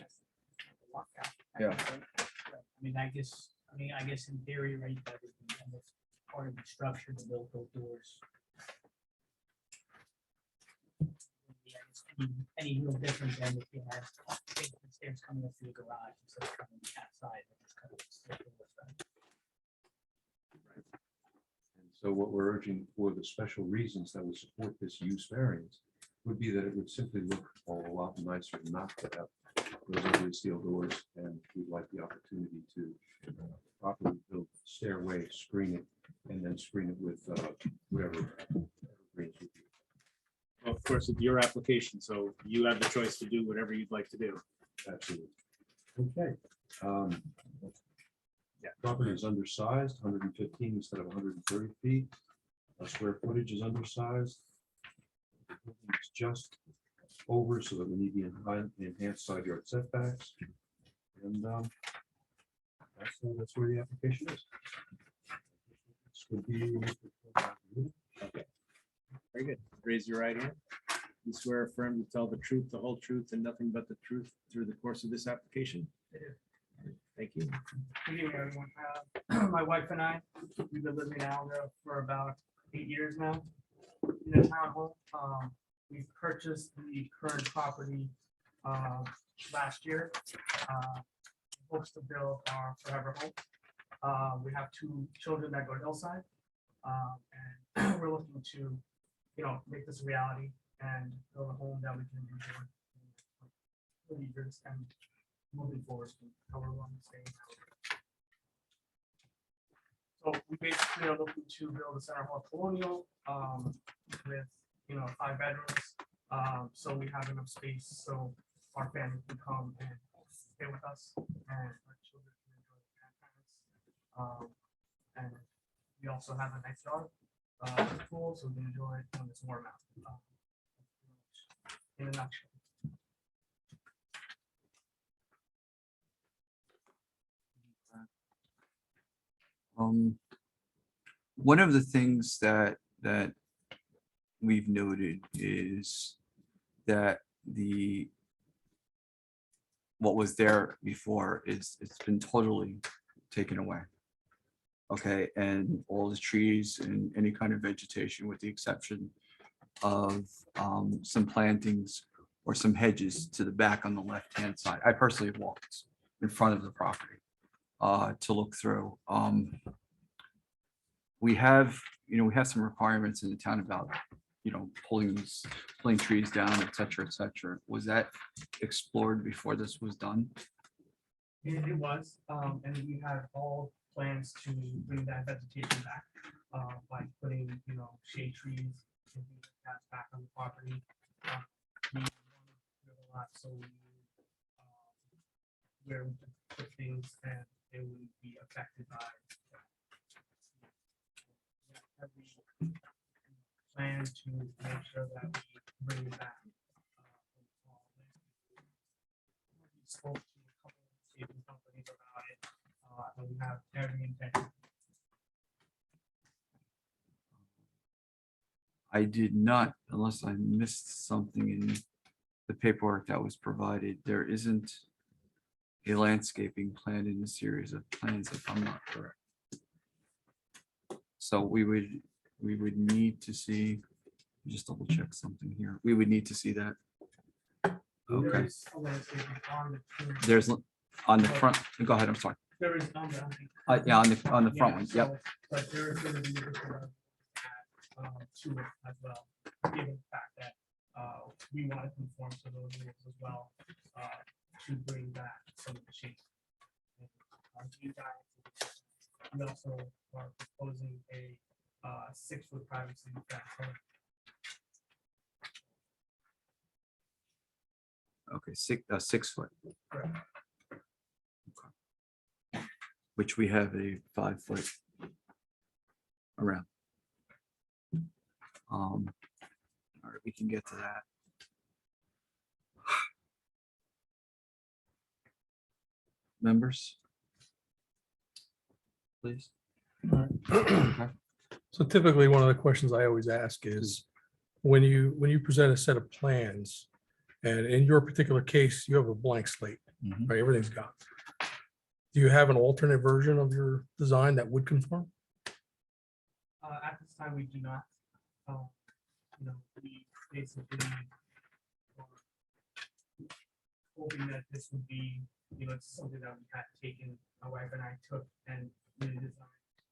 Lockout. Yeah. I mean, I guess in theory, right, that would be almost part of the structure to build those doors. Yeah, it's any real different than if you had basement stairs coming up through the garage instead of coming outside. and just coming straight to the side. And so what we're urging for the special reasons that would support this use variance would be that it would simply look a lot nicer not to have those ugly steel doors, and we'd like the opportunity to properly build stairway, screen it, and then screen it with whatever. evergreens would be. Well, of course, it's your application, so you have the choice to do whatever you'd like to do. Absolutely. Okay. Yeah, property is undersized, 115 instead of 130 feet. Our square footage is undersized. The building is just over, so that we need the enhanced side yard setbacks. And that's where the application is. This would be. Okay. Very good. Raise your right hand. You swear affirm to tell the truth, the whole truth, and nothing but the truth through the course of this application? Thank you. Good evening, everyone. My wife and I, we've been living in Allendale for about 8 years now in a townhome. We purchased the current property last year. Hopes to build our forever home. We have 2 children that go to Hillside. And we're looking to, make this a reality and build a home that we can enjoy for years and moving forward. However long it's staying. So we basically are looking to build a center hall colonial with 5 bedrooms. So we have enough space so our family can come and stay with us and our children can enjoy their grandparents. And we also have a nice yard pool, so we can enjoy it when it's warm out. In a nutshell. One of the things that we've noted is that what was there before it's been totally taken away. Okay, and all the trees and any kind of vegetation, with the exception of some plantings or some hedges to the back on the left-hand side. I personally have walked in front of the property to look through. We have some requirements in the town about, pulling trees down, et cetera, et cetera. Was that explored before this was done? It was, and we had all plans to bring that vegetation back by putting, shade trees and things like that back on the property. We have a lot, so where we could put things and they wouldn't be affected by. Every plan to make sure that we bring it back. We spoke to a couple of paving companies about it, and we have every intention. I did not, unless I missed something in the paperwork that was provided, there isn't a landscaping plan in the series of plans, if I'm not correct. So we would need to see, just double check something here. We would need to see that. Okay, There's a landscaping on the current- there's on the front, go ahead, I'm sorry. There is on the. Yeah, on the front one, Yeah, yep. so, but there is gonna be additional, to it as well, given the fact that, we want to conform to those rules as well, to bring back some of the shapes. You guys, we also are proposing a, 6-foot privacy fence. Okay, 6 foot, Correct. which we have a 5 foot around. All right, we can get to that. Members? Please. So typically, one of the questions I always ask is, when you present a set of plans, and in your particular case, you have a blank slate, right? Everything's gone. Do you have an alternate version of your design that would conform? At this time, we do not. We basically are hoping that this would be, it's something that we had taken, my wife and I took and redesigned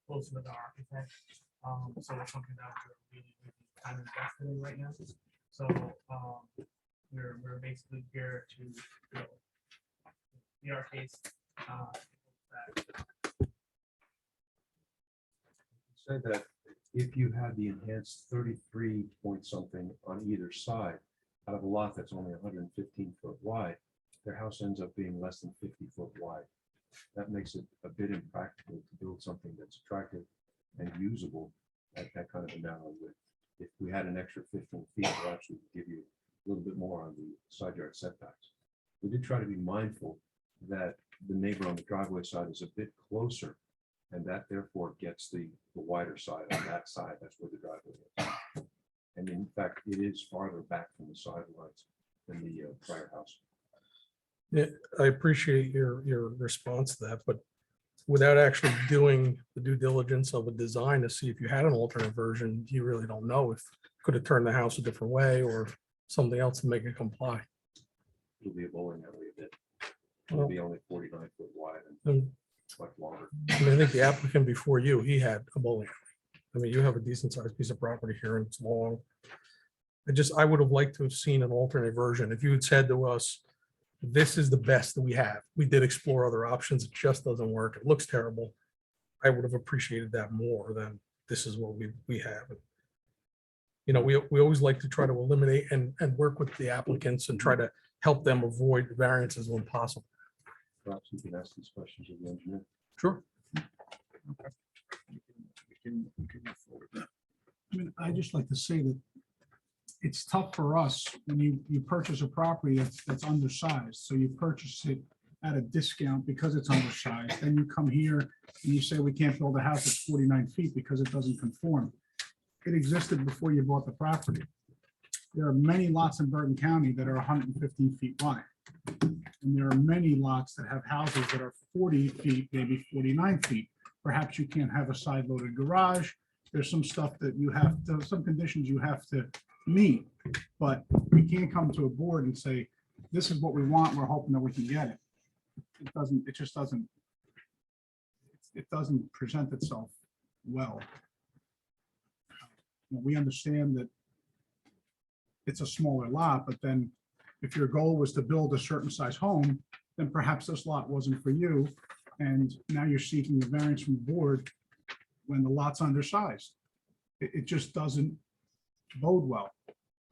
close with our architect. So it's something that we're really kind of invested in right now. So we're basically here to, be our case. Said that if you had the enhanced 33 point something on either side, out of a lot that's only 115 foot wide, their house ends up being less than 50 foot wide. That makes it a bit impractical to build something that's attractive and usable at that kind of a narrow width. If we had an extra 15 feet, we'll actually give you a little bit more on the side yard setbacks. We did try to be mindful that the neighbor on the driveway side is a bit closer, and that therefore gets the wider side on that side. That's where the driveway is. And in fact, it is farther back from the sidelines than the prior house. Yeah, I appreciate your response to that, but without actually doing the due diligence of a design to see if you had an alternate version, you really don't know if could have turned the house a different way or something else to make it comply. It'll be a bowling alley a bit. It'll be only 49 foot wide and And much longer. I mean, I think the applicant before you, he had a bowling alley. I mean, you have a decent sized piece of property here and it's long. I would have liked to have seen an alternate version. If you had said to us, this is the best that we have. We did explore other options. It just doesn't work. It looks terrible. I would have appreciated that more than this is what we have. You know, we always like to try to eliminate and work with the applicants and try to help them avoid variances when possible. Perhaps you can ask these questions of the engineer. Sure. I mean, I just like to say that it's tough for us when you purchase a property that's undersized. So you purchase it at a discount because it's undersized. Then you come here and you say we can't build a house that's 49 feet because it doesn't conform. It existed before you bought the property. There are many lots in Bergen County that are 115 feet wide. And there are many lots that have houses that are 40 feet, maybe 49 feet. Perhaps you can't have a side loaded garage. There's some stuff that you have to, some conditions you have to meet, but we can't come to a board and say, this is what we want. We're hoping that we can get it. It just doesn't present itself well. You know, we understand that it's a smaller lot, but then if your goal was to build a certain size home, then perhaps this lot wasn't for you. And now you're seeking a variance from the board when the lot's undersized. It just doesn't bode well.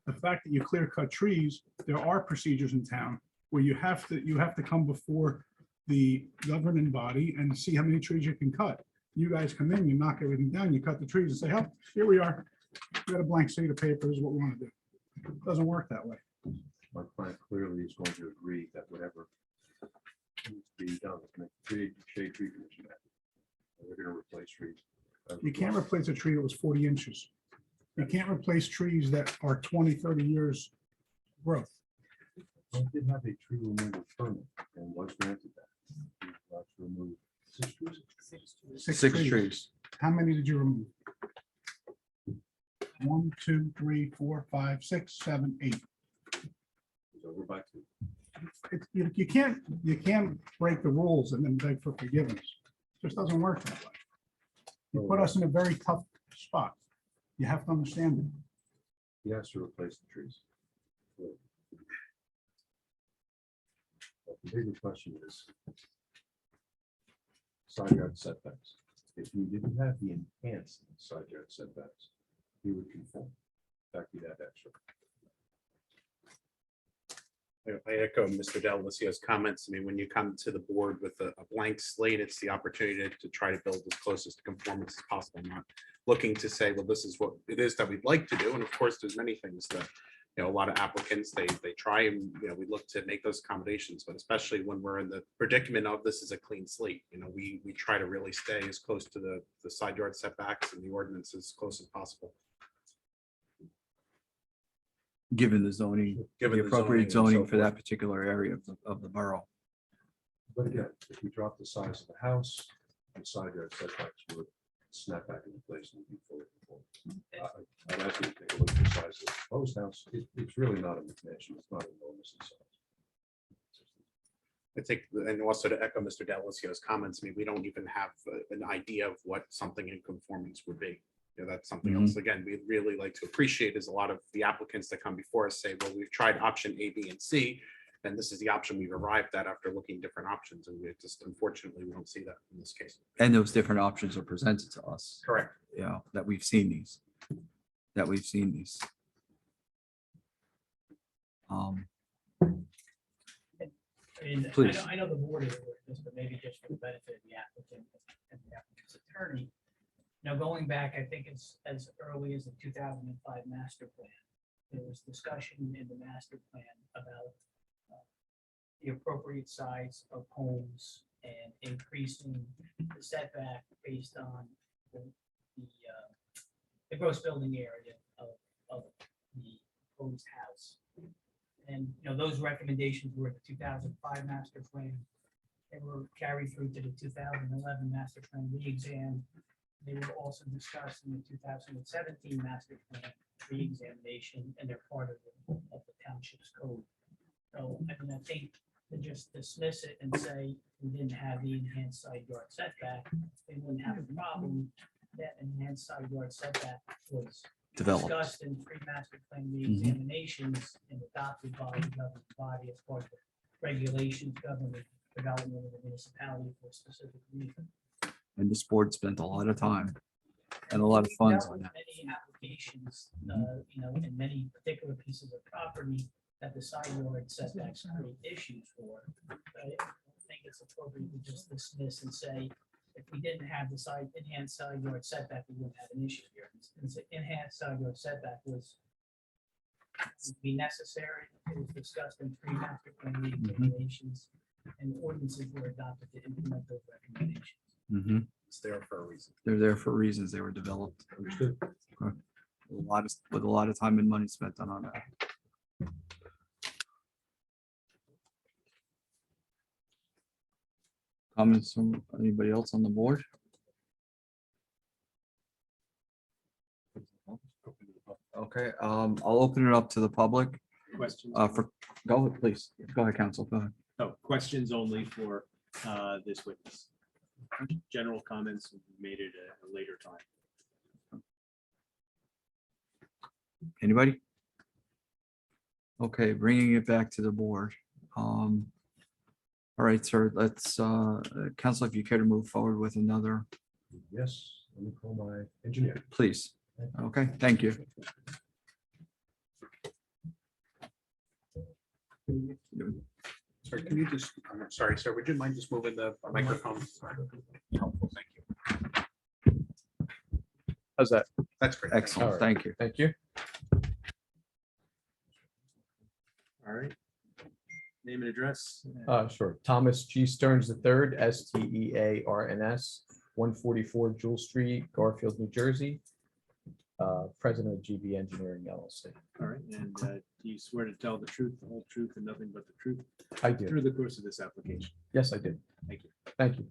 The fact that you clear cut trees, there are procedures in town where you have to come before the governing body and see how many trees you can cut. You guys come in, you knock everything down, you cut the trees and say, oh, here we are. We got a blank sheet of paper, this is what we want to do. It doesn't work that way. My client clearly is going to agree that whatever needs to be done, is make shade tree commission. We're going to replace trees. You can't replace a tree that was 40 inches. You can't replace trees that are 20, 30 years growth. I did have a tree removal permit and was granted that. To remove 6 trees. Six trees. How many did you remove? 1, 2, 3, 4, 5, 6, 7, 8. It's over by 2. You can't break the rules and then beg for forgiveness. It just doesn't work that way. You put us in a very tough spot. You have to understand it. He has to replace the trees. But the bigger question is side yard setbacks. If we didn't have the enhanced side yard setbacks, he would conform. In fact, he'd add extra. I echo Mr. Delicia's comments. I mean, when you come to the board with a blank slate, it's the opportunity to try to build as close as to conformance as possible. I'm not looking to say, well, this is what it is that we'd like to do. And of course, there's many things that, a lot of applicants, they try and, we look to make those accommodations, but especially when we're in the predicament of this is a clean slate, we try to really stay as close to the side yard setbacks and the ordinance as close as possible. Given the zoning, Given the the appropriate zoning and zoning so for that forth. particular area of the borough. But again, if we drop the size of the house, the side yard setbacks would snap back into place and be fully conformed. I'd ask you to take a look at the size of the proposed house. It's really not a McMansion. It's not enormous in size. I think, and also to echo Mr. Delicio's comments, I mean, we don't even have an idea of what something in conformance would be. That's something else, again, we'd really like to appreciate is a lot of the applicants that come before us say, well, we've tried option A, B, and C, and this is the option we've arrived at after looking different options, and we just, unfortunately, we don't see that in this case. And those different options are presented to us. Correct. That we've seen these. I mean, Please. I know the board is aware of this, but maybe just for the benefit of the applicant and the applicant's attorney. Now, going back, I think it's as early as the 2005 master plan, there was discussion in the master plan about the appropriate size of homes and increasing the setback based on the gross building area of the proposed house. And, those recommendations were the 2005 master plan. They were carried through to the 2011 master plan re-exam. They were also discussed in the 2017 master plan re-examination, and they're part of the township's code. So, I mean, I think to just dismiss it and say we didn't have the enhanced side yard setback, they wouldn't have a problem. That enhanced side yard setback was Developed. discussed in pre-master plan re-examinations and adopted by the governing body as part of the regulations governing the development of the municipality for a specific reason. And this board spent a lot of time and a lot of funds Dealt on with that. Many applications, in many particular pieces of property that the side yard setbacks create issues for. But I don't think it's appropriate to just dismiss and say, if we didn't have the enhanced side yard setback, we wouldn't have an issue here. And the enhanced side yard setback was would be necessary. It was discussed in pre-master plan regulations, and ordinances were adopted to implement those recommendations. It's there for a reason. They're there for reasons. They were developed. Understood. Okay. With a lot of time and money spent on that. Comments from anybody else on the board? Okay, I'll open it up to the public. Questions? Go ahead, please. Go ahead, counsel. Go ahead. No, questions only for this witness. General comments will be made at a later time. Anybody? Okay, bringing it back to the board. All right, sir, let's, counsel, if you care to move forward with another, Yes, let me call my engineer. please. Okay, thank you. Sorry, can you just, I'm sorry, sir, would you mind just moving the microphone? Helpful, thank you. How's that? That's great. Excellent, thank you. Thank you. All right. Name and address. Sure. Thomas G. Stearns III, STEARNS, 144 Jewel Street, Garfield, New Jersey. president of GB Engineering LLC. All right, and do you swear to tell the truth, the whole truth, and nothing but the truth I do. through the course of this application? Yes, I do. Thank you. Thank you.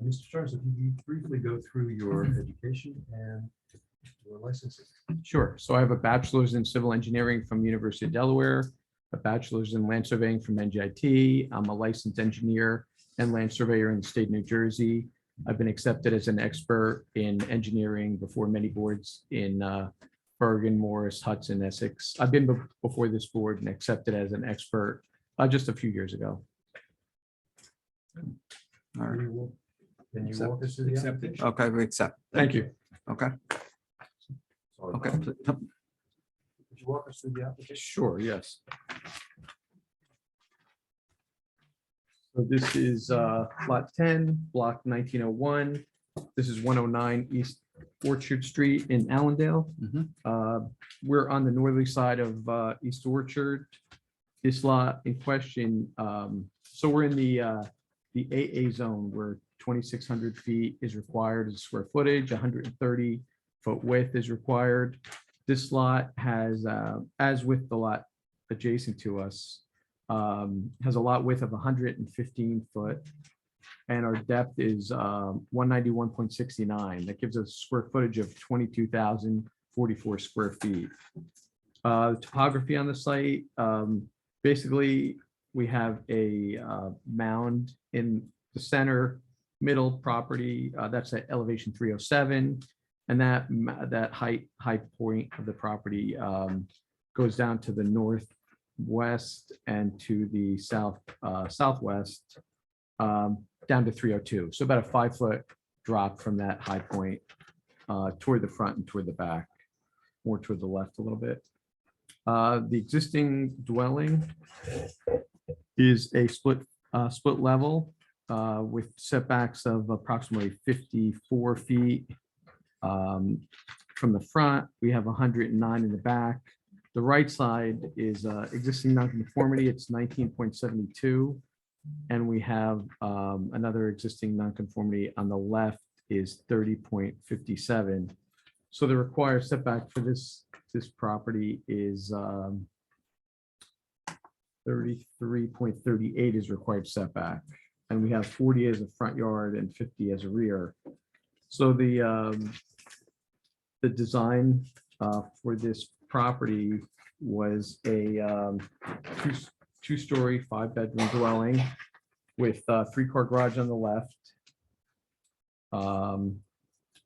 Mr. Charles, if you briefly go through your education and your licenses. Sure. So I have a bachelor's in civil engineering from University of Delaware, a bachelor's in land surveying from NJIT. I'm a licensed engineer and land surveyor in the state of New Jersey. I've been accepted as an expert in engineering before many boards in Bergen, Morris, Hudson, Essex. I've been before this board and accepted as an expert just a few years ago. All right. Can you walk us through the Accepted. application? Okay, we accept. Thank you. Okay, Sorry. okay. Could you walk us through the application? Sure, yes. So this is lot 10, block 1901. This is 109 East Orchard Street in Allendale. We're on the northerly side of East Orchard. This lot in question, so we're in the AA zone where 2,600 feet is required as square footage, 130-foot width is required. This lot has, as with the lot adjacent to us, has a lot width of 115 foot, and our depth is 191.69. That gives us square footage of 22,044 square feet. The topography on the site, basically, we have a mound in the center middle property. That's at elevation 307, and that high point of the property goes down to the northwest and to the southwest, down to 302. So about a 5-foot drop from that high point toward the front and toward the back, more toward the left a little bit. The existing dwelling is a split level with setbacks of approximately 54 feet. From the front, we have 109 in the back. The right side is existing nonconformity. It's 19.72. And we have another existing nonconformity on the left is 30.57. So the required setback for this property is 33.38 is required setback. And we have 40 as a front yard and 50 as a rear. So the design for this property was a two-story, 5-bedroom dwelling with a 3-car garage on the left.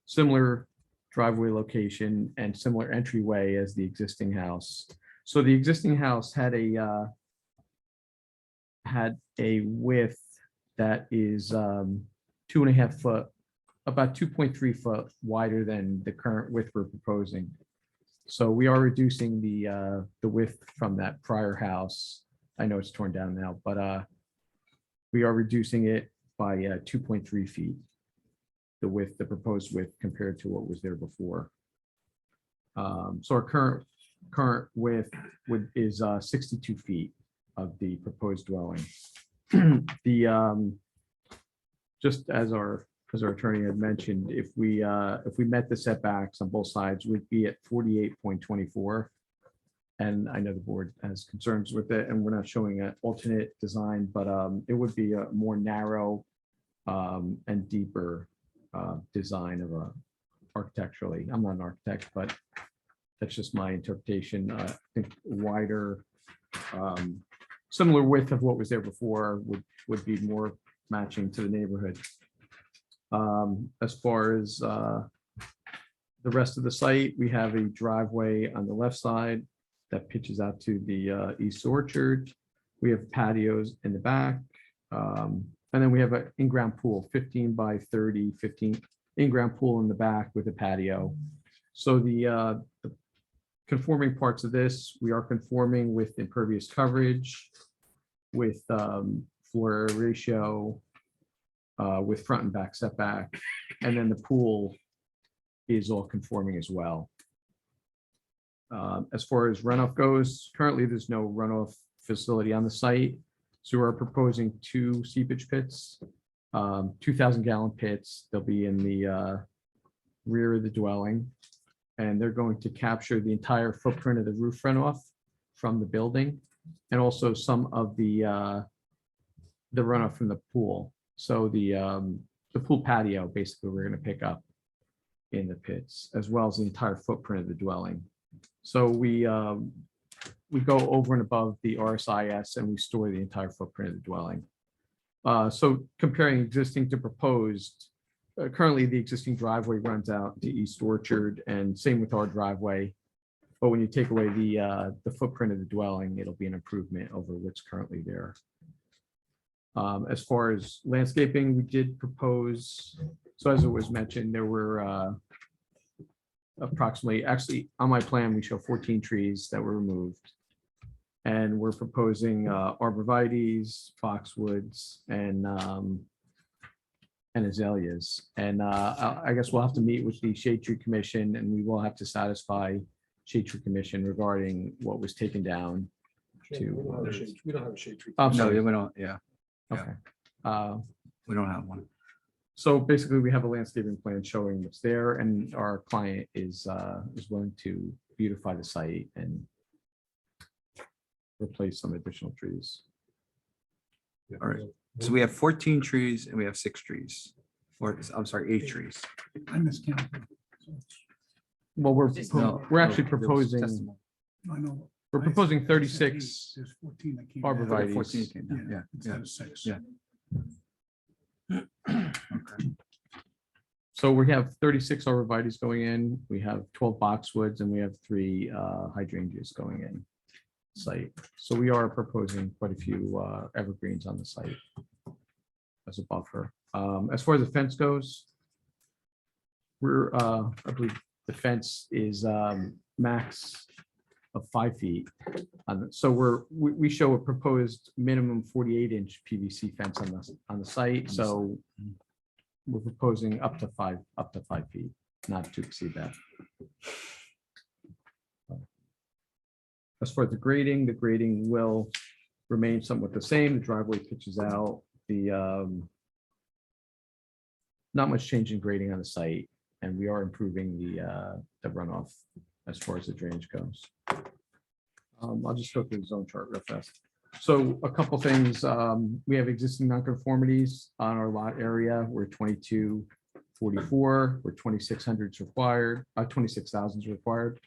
Similar driveway location and similar entryway as the existing house. So the existing house had a width that is 2.5 foot, about 2.3 foot wider than the current width we're proposing. So we are reducing the width from that prior house. I know it's torn down now, but we are reducing it by 2.3 feet, the proposed width compared to what was there before. So our current width is 62 feet of the proposed dwelling. Just as our attorney had mentioned, if we met the setbacks on both sides, we'd be at 48.24. And I know the board has concerns with it, and we're not showing an alternate design, but it would be a more narrow and deeper design of architecturally. I'm not an architect, but that's just my interpretation. I think wider, similar width of what was there before would be more matching to the neighborhood. As far as the rest of the site, we have a driveway on the left side that pitches out to the East Orchard. We have patios in the back. And then we have an in-ground pool, 15 by 30, 15 in-ground pool in the back with a patio. So the conforming parts of this, we are conforming with impervious coverage, with floor area ratio, with front and back setback, and then the pool is all conforming as well. As far as runoff goes, currently there's no runoff facility on the site. So we're proposing 2 seepage pits, 2,000-gallon pits. They'll be in the rear of the dwelling. And they're going to capture the entire footprint of the roof runoff from the building and also some of the runoff from the pool. So the pool patio, basically, we're gonna pick up in the pits, as well as the entire footprint of the dwelling. So we go over and above the RSIS and we store the entire footprint of the dwelling. So comparing existing to proposed, currently the existing driveway runs out to East Orchard and same with our driveway. But when you take away the footprint of the dwelling, it'll be an improvement over what's currently there. As far as landscaping, we did propose, so as it was mentioned, there were approximately, actually, on my plan, we show 14 trees that were removed. And we're proposing arborvitaes, boxwoods, and azaleas. And I guess we'll have to meet with the Shade Tree Commission, and we will have to satisfy Shade Tree Commission regarding what was taken down. We don't have a shade tree. I'm No, sorry. we don't, yeah, Okay. we don't have one. So basically, we have a landscaping plan showing what's there, and our client is willing to beautify the site and replace some additional trees. All right, so we have 14 trees and we have 6 trees, or I'm sorry, 8 trees. I miscounted. Well, No, we're actually no, there was proposing, testimony. I know. we're proposing 36 There's 14 that came. arborvitaes. 14 came down, yeah, Instead yeah. of 6. Yeah. So we have 36 arborvitaes going in, we have 12 boxwoods, and we have 3 hydrangeas going in site. So we are proposing quite a few evergreens on the site as a buffer. As far as the fence goes, we're, I believe the fence is max of 5 feet. So we show a proposed minimum 48-inch PVC fence on the site. So we're proposing up to 5 feet, not to exceed that. As far as the grading will remain somewhat the same. The driveway pitches out. Not much change in grading on the site, and we are improving the runoff as far as the drainage goes. I'll just go through the zone chart real fast. So a couple things, we have existing nonconformities on our lot area. We're 2244, we're 2600 is required, 26,000 is required.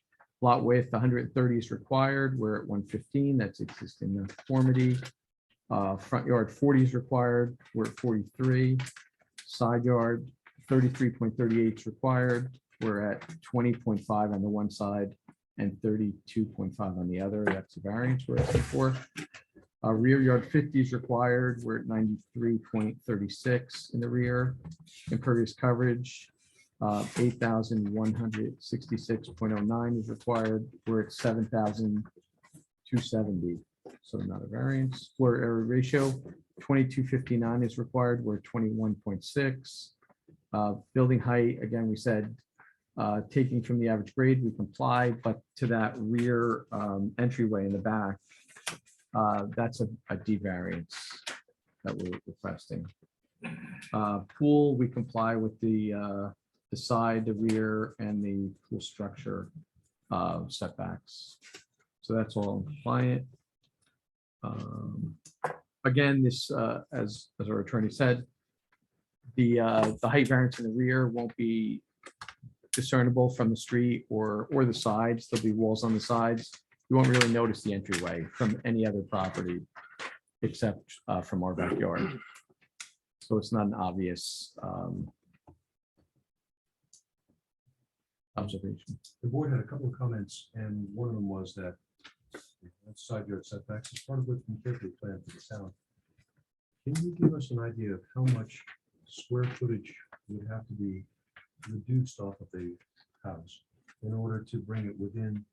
Lot width 130 is required. We're at 115. That's existing nonconformity. Front yard 40 is required. We're at 43. Side yard 33.38 is required. We're at 20.5 on the one side and 32.5 on the other. That's a variance we're asking for. Rear yard 50 is required. We're at 93.36 in the rear. Impervious coverage 8,166.09 is required. We're at 7,270. So not a variance. Floor area ratio 2259 is required. We're at 21.6. Building height, again, we said taking from the average grade, we comply, but to that rear entryway in the back, that's a D variance that we're requesting. Pool, we comply with the side, the rear, and the pool structure setbacks. So that's all compliant. Again, this, as our attorney said, the height variance in the rear won't be discernible from the street or the sides. There'll be walls on the sides. You won't really notice the entryway from any other property except from our backyard. So it's not an obvious observation. The board had a couple of comments, and one of them was that side yard setbacks is part of what's been carefully planned for the town. Can you give us an idea of how much square footage would have to be reduced off of the house in order to bring it within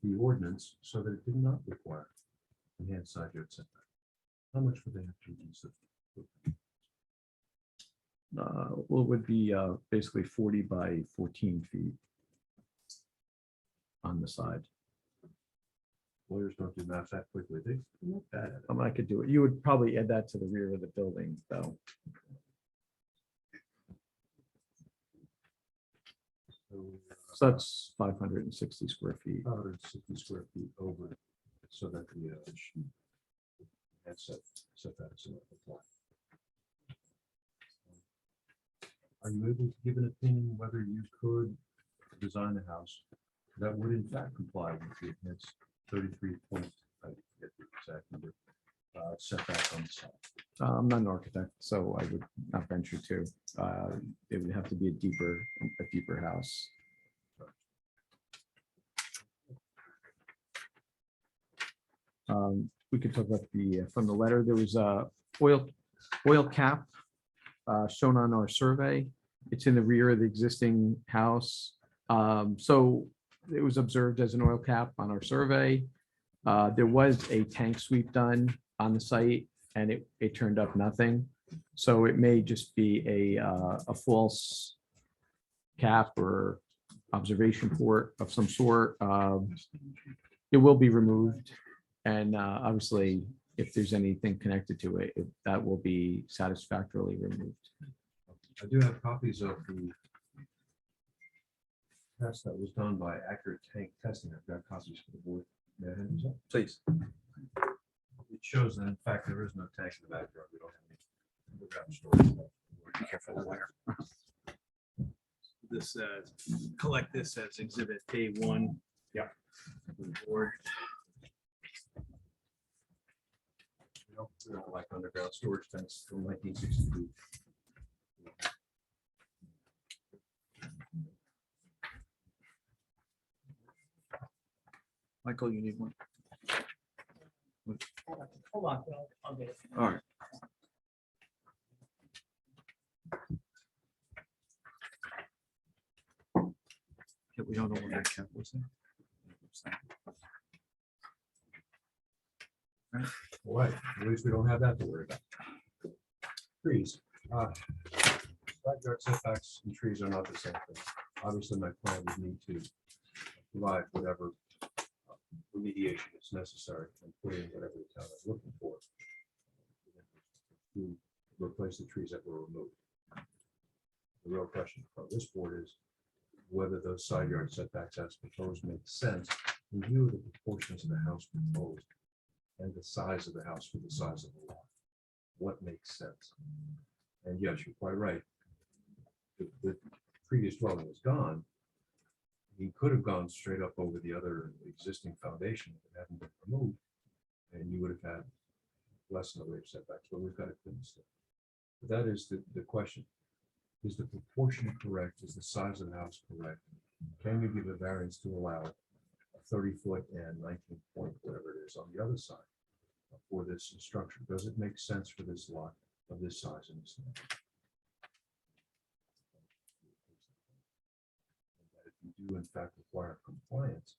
the ordinance so that it did not require enhanced side yard setback? How much would they have to reduce it? Well, it would be basically 40 by 14 feet on the side. Lawyers don't do math that quickly. They're not bad at it. I could do it. You would probably add that to the rear of the building, though. So, So that's 560 square feet. 160 square feet over, so that the that's setbacks in the plot. Are you able to give an opinion whether you could design a house that would in fact comply with the enhanced 33 point, I forget the exact number, setback on the side? I'm not an architect, so I would not venture to. It would have to be a deeper house. We could talk about from the letter, there was a oil cap shown on our survey. It's in the rear of the existing house. So it was observed as an oil cap on our survey. There was a tank sweep done on the site and it turned up nothing. So it may just be a false cap or observation port of some sort. It will be removed. And obviously, if there's anything connected to it, that will be satisfactorily removed. I do have copies of the test that was done by Accurate Tank Testing. I've got copies for the board. May I hand these up? Please. It shows that in fact there is no tank in the backyard. We don't have any underground storage. Be careful of the wire. This, collect this as exhibit A1. Yeah. Board. We don't like underground storage tanks from 1962. Michael, you need one? Hold on, I'll get it. All right. Yeah, we don't know what that cap was there. All right, at least we don't have that to worry about. Trees. Side yard setbacks and trees are not the same thing. Obviously, my plan would need to provide whatever remediation is necessary and put in whatever the town is looking for to replace the trees that were removed. The real question from this board is whether those side yard setbacks as proposed make sense in view of the proportions of the house proposed and the size of the house for the size of the lot. What makes sense? And yes, you're quite right. The previous dwelling is gone. He could have gone straight up over the other existing foundation if it hadn't been removed, and you would have had less in the way of setbacks, but we've got to finish that. But that is the question. Is the proportion correct? Is the size of the house correct? Can you give a variance to allow a 30-foot and 19-point, whatever it is, on the other side for this structure? Does it make sense for this lot of this size and this lot? If you do in fact require compliance,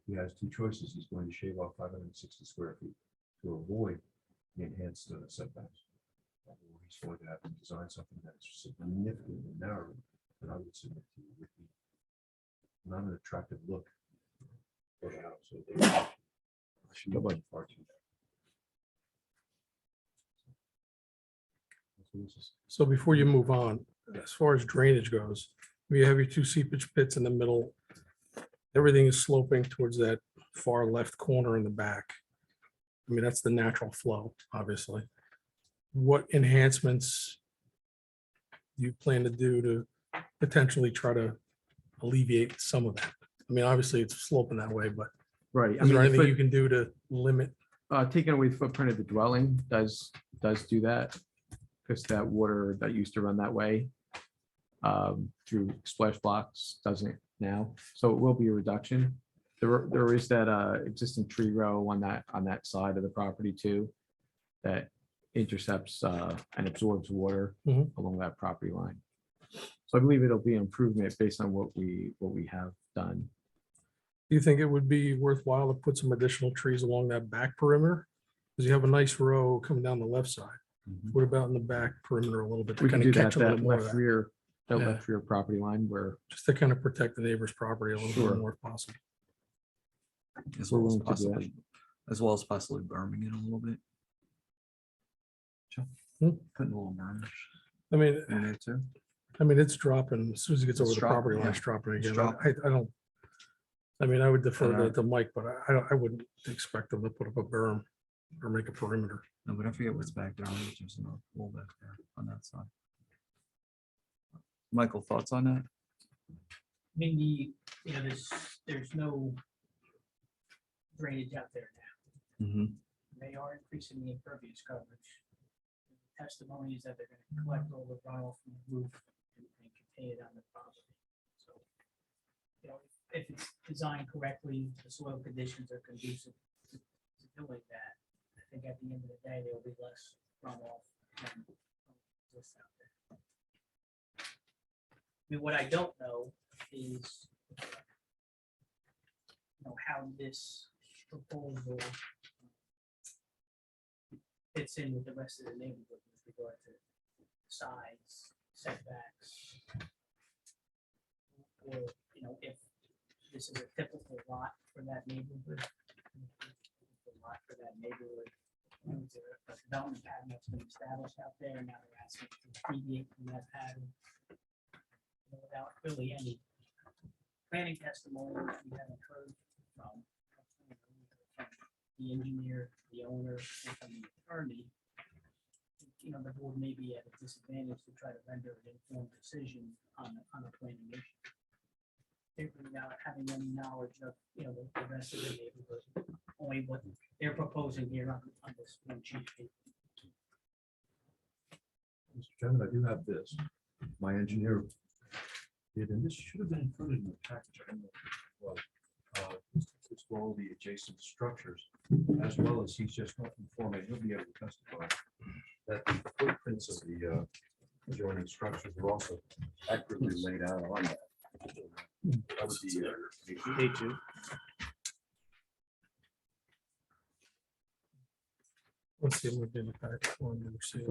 he has two choices. He's going to shave off 560 square feet to avoid the enhanced setbacks. Or he's going to have to design something that's significantly narrower than I would submit to you would be not an attractive look for the house. So they should go by far too. So before you move on, as far as drainage goes, you have your two seepage pits in the middle. Everything is sloping towards that far left corner in the back. I mean, that's the natural flow, obviously. What enhancements do you plan to do to potentially try to alleviate some of that? I mean, obviously it's sloping that way, but Right. is there anything you can do to limit? Taking away the footprint of the dwelling does do that, because that water that used to run that way through splash blocks doesn't now. So it will be a reduction. There is that existing tree row on that side of the property too, that intercepts and absorbs water along that property line. So I believe it'll be an improvement based on what we have done. Do you think it would be worthwhile to put some additional trees along that back perimeter? Because you have a nice row coming down the left side. What about in the back perimeter a little bit? To We can kind do of that, catch a little that more of left that? rear, that Yeah. left rear property line where. Just to kind of protect the neighbor's property a little Sure. bit more if possible. As We're well as willing to do that. possibly, as well as possibly berming it a little bit. Sure. Hmm. Putting a little berm I mean, in there too. I mean, it's dropping, as soon as it gets over It's the dropping, property line, yeah. it's dropping It's again. dropping. I don't. I mean, I would defer And, to Mike, but I wouldn't expect them to put up a berm or make a perimeter. No, but don't forget what's back down. There's another pool back there on that side. Michael, thoughts on that? I mean, there's no drainage out there now. Mm-hmm. They are increasing the impervious coverage. Testimony is that they're gonna collect all the runoff from the roof and contain it on the property. So, you know, if it's designed correctly, the soil conditions are conducive to doing that. I think at the end of the day, there'll be less runoff than this out there. I mean, what I don't know is, how this proposal fits in with the rest of the neighborhood with regard to size, setbacks. Or, if this is a typical lot for that neighborhood. Lot for that neighborhood. Is there a development pattern that's been established out there, and now they're asking to deviate from that pattern? Without really any planning testimony that we haven't heard from the engineer, the owner, and from the attorney, the board may be at a disadvantage to try to render an informed decision on a planning issue. Without having any knowledge of, the rest of the neighborhood, only what they're proposing here on this one sheet of paper. Mr. Chairman, I do have this. My engineer did, and this should have been included in the package. I don't know if it was. It's for all the adjacent structures, as well as he's just not informing, he'll be able to testify that the footprints of the adjoining structures are also accurately laid out on that. That would be A2. Let's see. We've been back on the receipt.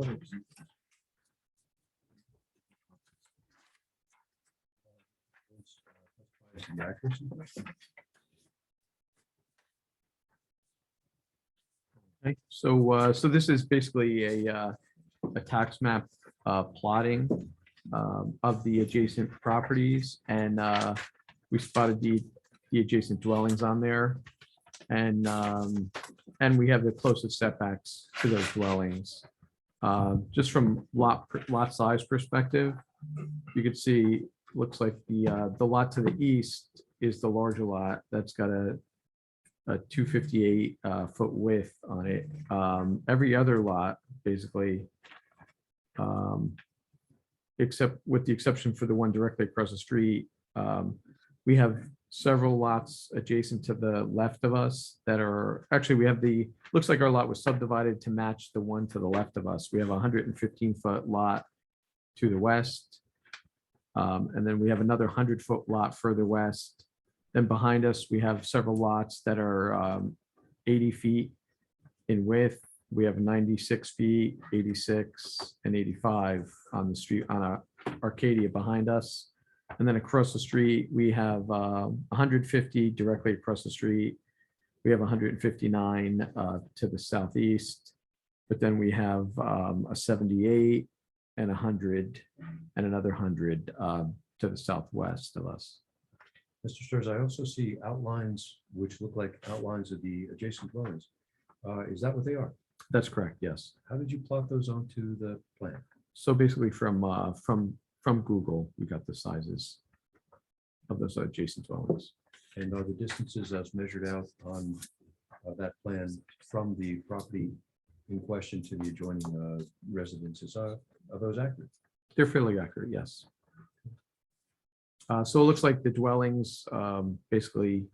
the accuracy. Okay, so this is basically a tax map plotting of the adjacent properties, and we spotted the adjacent dwellings on there. And we have the closest setbacks to those dwellings. Just from lot size perspective, you could see, looks like the lot to the east is the larger lot. That's got a 258 foot width on it. Every other lot, basically, except with the exception for the one directly across the street, we have several lots adjacent to the left of us that are, actually, we have looks like our lot was subdivided to match the one to the left of us. We have a 115-foot lot to the west. And then we have another 100-foot lot further west. Then behind us, we have several lots that are 80 feet in width. We have 96 feet, 86, and 85 on the street, on Arcadia behind us. And then across the street, we have 150 directly across the street. We have 159 to the southeast. But then we have a 78 and 100 and another 100 to the southwest of us. Mr. Sturz, I also see outlines which look like outlines of the adjacent dwellings. Is that what they are? That's correct, yes. How did you plot those onto the plan? So basically from Google, we got the sizes of those adjacent dwellings. And are the distances as measured out on that plan from the property in question to the adjoining residences, are those accurate? They're fairly accurate, yes. So it looks like the dwellings, basically,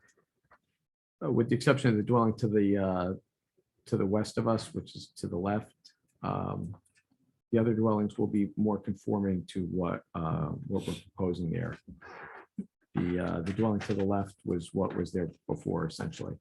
with the exception of the dwelling to the west of us, which is to the left, the other dwellings will be more conforming to what we're proposing there. The dwelling to the left was what was there before, essentially.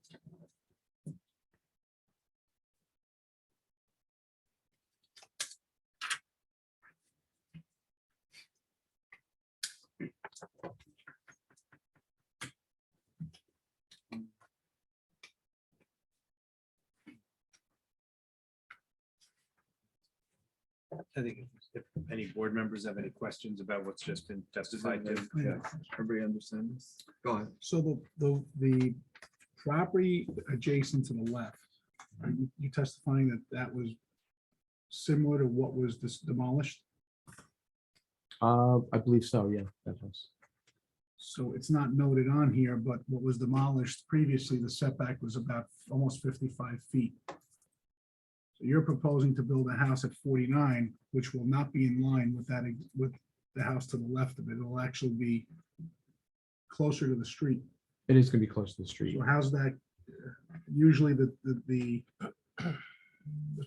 I think if any board members have any questions about what's just been testified to. Yeah. Everybody understand this? Go ahead. So the property adjacent to the left, are you testifying that that was similar to what was demolished? I believe so, yeah. That was. So it's not noted on here, but what was demolished previously, the setback was about almost 55 feet. So you're proposing to build a house at 49, which will not be in line with that, with the house to the left of it. It'll actually be closer to the street. It is gonna be close to the street. So how's that? Usually the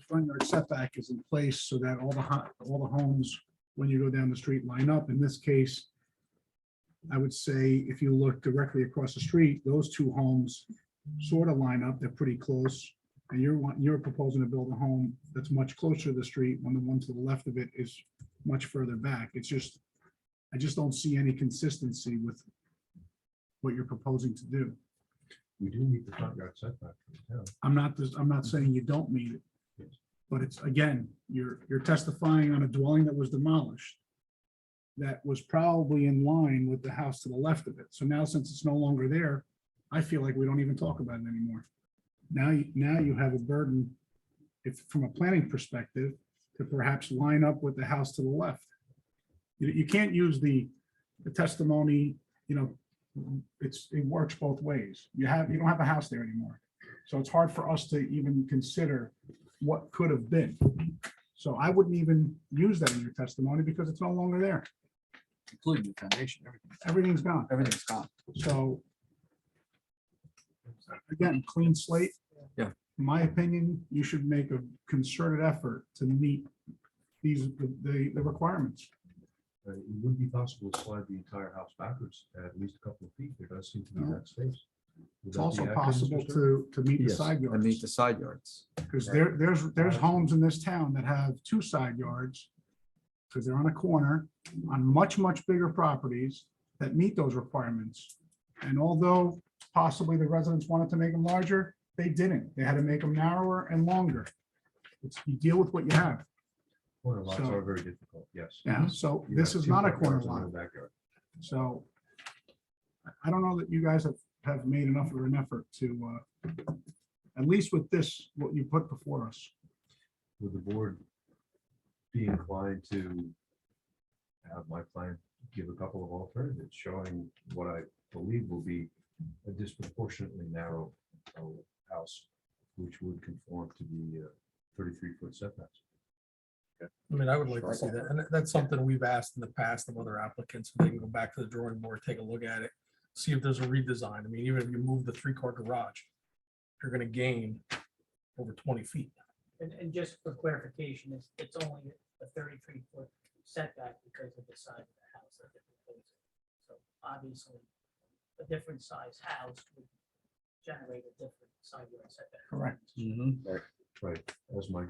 front yard setback is in place so that all the homes, when you go down the street, line up. In this case, I would say if you look directly across the street, those two homes sort of line up. They're pretty close. And you're proposing to build a home that's much closer to the street when the one to the left of it is much further back. It's just, I just don't see any consistency with what you're proposing to do. We do meet the front yard setback. I'm not saying you don't meet it. But it's, again, you're testifying on a dwelling that was demolished that was probably in line with the house to the left of it. So now, since it's no longer there, I feel like we don't even talk about it anymore. Now you have a burden, if from a planning perspective, to perhaps line up with the house to the left. You can't use the testimony, it works both ways. You don't have a house there anymore. So it's hard for us to even consider what could have been. So I wouldn't even use that in your testimony because it's no longer there. Including the foundation, Everything's gone. everything's gone. So again, clean slate. Yeah. In my opinion, you should make a concerted effort to meet the requirements. It would be possible to slide the entire house backwards at least a couple of feet. There does seem to be that space. Would It's that also be accurate, possible Mr. Stern? to meet the Yes, side and yards. meet the side yards. Because there's homes in this town that have two side yards, because they're on a corner, on much bigger properties that meet those requirements. And although possibly the residents wanted to make them larger, they didn't. They had to make them narrower and longer. You deal with what you have. Corner lots So- are very difficult, yes. Yeah, so You this have is two not a front corner yards and lot. no backyard. So I don't know that you guys have made enough of an effort to, at least with this, what you put before us. Would the board be inclined to have my client give a couple of alternatives showing what I believe will be a disproportionately narrow house, which would conform to the 33-foot setbacks? I mean, I would like to see that. And that's something we've asked in the past of other applicants. They can go back to the drawing board, take a look at it, see if there's a redesign. I mean, even if you move the 3-car garage, you're going to gain over 20 feet. And just for clarification, it's only a 33-foot setback because of the size of the house that they're proposing. So obviously, a different size house would generate a different side yard setback. Correct. Right, as my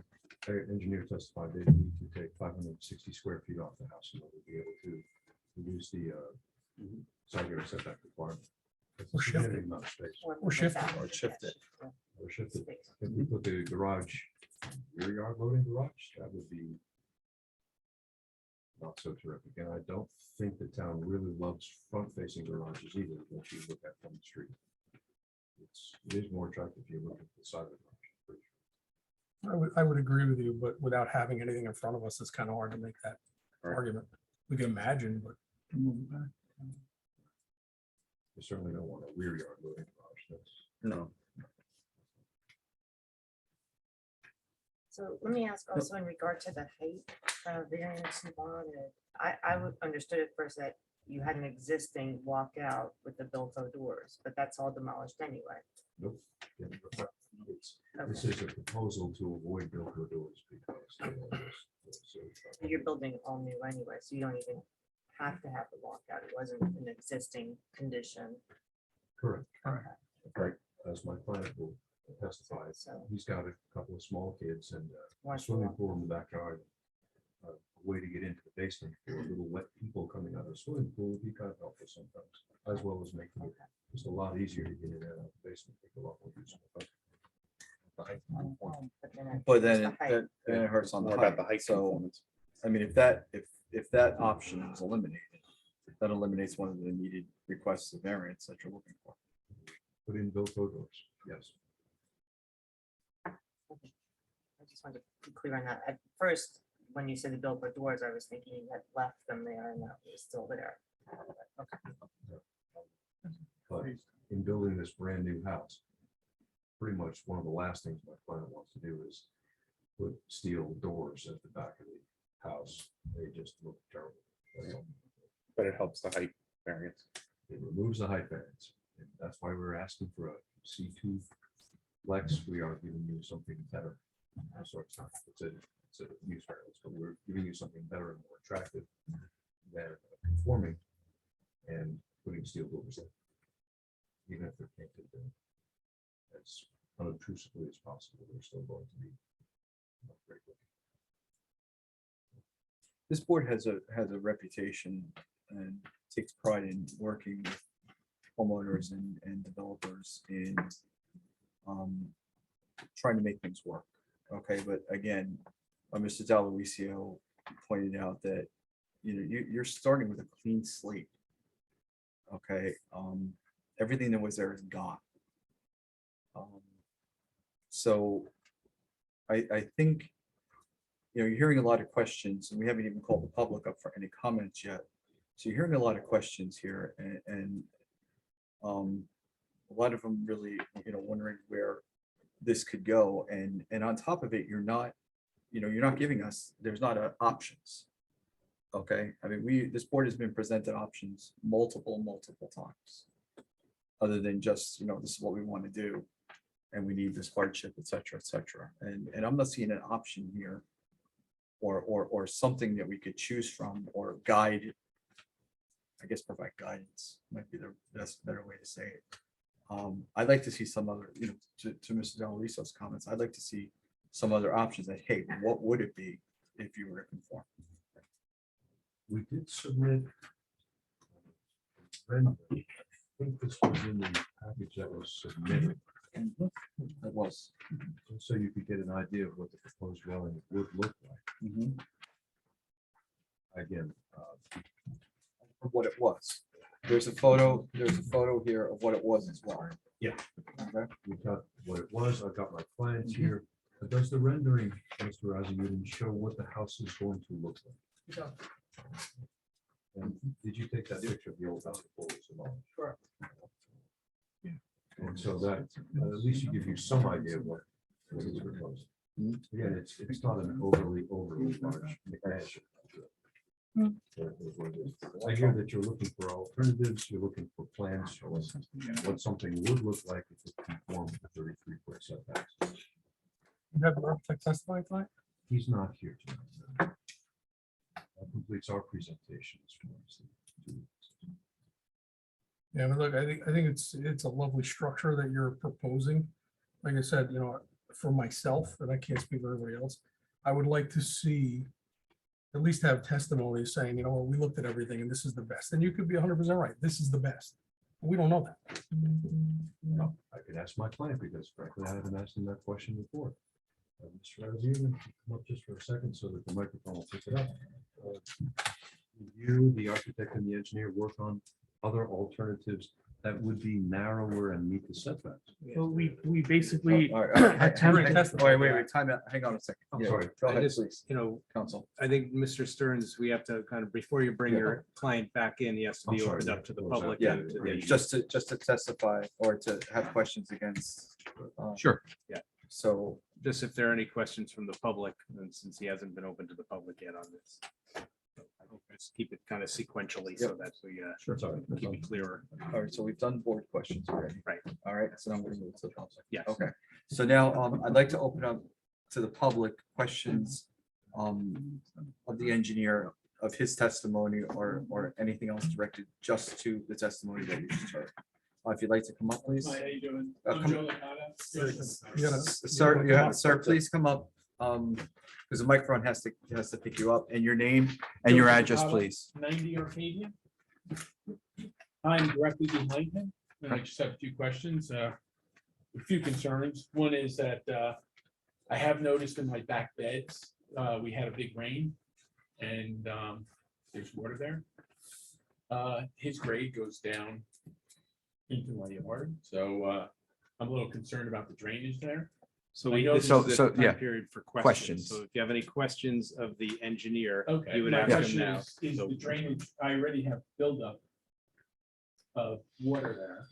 engineer testified, they need to take 560 square feet off the house in order to be able to reduce the side yard setback requirement. It's a Or shift it. significant amount of space. Or shift it. Or shift it. Or shift it. If we put the garage, rear yard loading garage, that would be not so terrific. And I don't think the town really loves front-facing garages either, once you look at from the street. It is more attractive if you look at the side of the garage. I would agree with you, but without having anything in front of us, it's kind of hard to make that argument. We can imagine, but You certainly don't want a rear yard loading garage. That's No. So let me ask also in regard to the height variance you wanted. I would understood at first that you had an existing walkout with the built-in doors, but that's all demolished anyway. Nope. Yeah, This is a proposal to avoid built-in doors because. You're building all new anyway, so you don't even have to have the walkout. It wasn't an existing condition. Correct. Right, as my client will testify, he's got a couple of small kids and a swimming pool in the backyard. A way to get into the basement for little wet people coming out of the swimming pool would be kind of helpful sometimes, as well as making it just a lot easier to get in and out of the basement. Make a lot more useful. But then it hurts on the More about the height height. So performance. I mean, if that option is eliminated, that eliminates one of the needed requests of variance that you're looking for. Put in built doors, yes. I just wanted to be clear on that. At first, when you said the built doors, I was thinking you had left them there and that was still there. Okay. But in building this brand new house, pretty much one of the last things my client wants to do is put steel doors at the back of the house. They just look terrible. That's all. But it helps the height variance. It removes the height variance. And that's why we're asking for a C2 flex. We are giving you something better. So it's a use variance, but we're giving you something better and more attractive than conforming and putting steel doors in. Even if they're painted as unobtrusively as possible, they're still going to be great looking. This board has a reputation and takes pride in working with homeowners and developers in trying to make things work. Okay, but again, Mr. Delawicio pointed out that you're starting with a clean slate. Okay, everything that was there is gone. So I think you're hearing a lot of questions, and we haven't even called the public up for any comments yet. So you're hearing a lot of questions here, and a lot of them really, wondering where this could go. And on top of it, you're not giving us, there's not options. Okay, I mean, this board has been presented options multiple times, other than just, this is what we want to do, and we need this hardship, et cetera, et cetera. And I'm not seeing an option here, or something that we could choose from, or guide. I guess provide guidance might be the better way to say it. I'd like to see some other, to Mr. Delario's comments, I'd like to see some other options that, hey, what would it be if you were to conform? We did submit. I think this was in the package that was submitted. That was. So you could get an idea of what the proposed dwelling would look like. Again, Of what it was. There's a photo here of what it was as well. Yeah. Okay. We got what it was. I got my plans here. But does the rendering, Mr. Razayudin, show what the house is going to look like? And did you take that picture of the old house before it was demolished? Sure. And so that at least you give you some idea of what is proposed. Again, it's not an overly large mansion. I hear that you're looking for alternatives. You're looking for plans showing what something would look like if it conformed to 33-foot setbacks. You have the architect testify tonight? He's not here tonight. That completes our presentations. Yeah, but look, I think it's a lovely structure that you're proposing. Like I said, for myself, and I can't speak for everybody else, I would like to see, at least have testimony saying, we looked at everything and this is the best. And you could be 100% right. This is the best. We don't know that. Well, I could ask my client because frankly, I haven't asked him that question before. Mr. Razayudin, come up just for a second so that the microphone will pick it up. You, the architect and the engineer, work on other alternatives that would be narrower and meet the setbacks. Well, we basically All right. attempted. Wait, time out. Hang on a second. I'm Yeah, sorry. Go I ahead, just, please. Counsel. I think Mr. Stearns, we have to kind of, before you bring your client back in, he has to I'm be sorry, opened yeah, up to the of course, public. Yeah, and to the- just to testify or to have questions against. Sure. So, Just if there are any questions from the public, and since he hasn't been open to the public yet on this. I hope let's keep it kind of sequentially so that we Sorry. keep it clearer. all right, so we've done board questions already. Right. All right, so now I'm going to move to the public. Yes. Okay, so now I'd like to open up to the public questions of the engineer, of his testimony or anything else directed just to the testimony that you just heard. If you'd like to come up, please. Hi, how you doing? Come- I'm Joe Licata. Sir, please come up, because the microphone has to pick you up, and your name and your address, please. 90 Arcadia. I'm directly behind him, and I just have a few questions, a few concerns. One is that I have noticed in my back beds, we had a big rain, and there's water there. His grade goes down into my yard, so I'm a little concerned about the drainage there. So I we, know this So- is the so, time yeah. period for questions. Questions. So if you have any questions of the engineer, Okay, you would my ask him question now. is So- the drainage, I already have buildup of water there.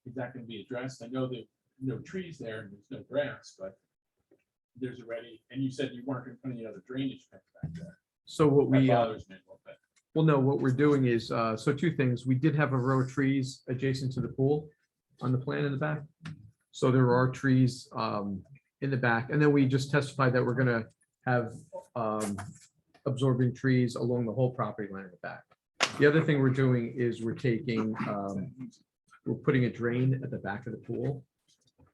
Is that gonna be addressed? I know that no trees there and there's no grass, but there's already, and you said you weren't gonna put any other drainage pipes back there. So what That we, bothers me a little bit. well, no, what we're doing is, so two things. We did have a row of trees adjacent to the pool on the plan in the back. So there are trees in the back. And then we just testified that we're gonna have absorbing trees along the whole property line in the back. The other thing we're doing is we're taking, we're putting a drain at the back of the pool,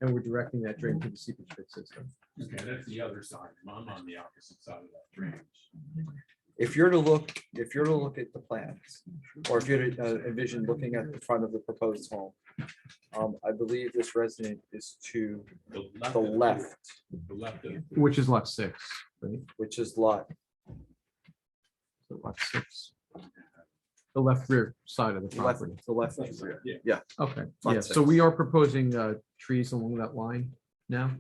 and we're directing that drain to the seepage pit system. Okay, that's the other side. I'm on the opposite side of that drainage. If you're to look at the plans, or if you're to envision looking at the front of the proposed home, I believe this resident is to the of the left, pool, The left of. Which is lot 6, right? which is lot. So lot 6. The left rear side of the Left, property. the left. Yeah. Yeah. Okay, Lot yeah, so 6. we are proposing trees along that line now.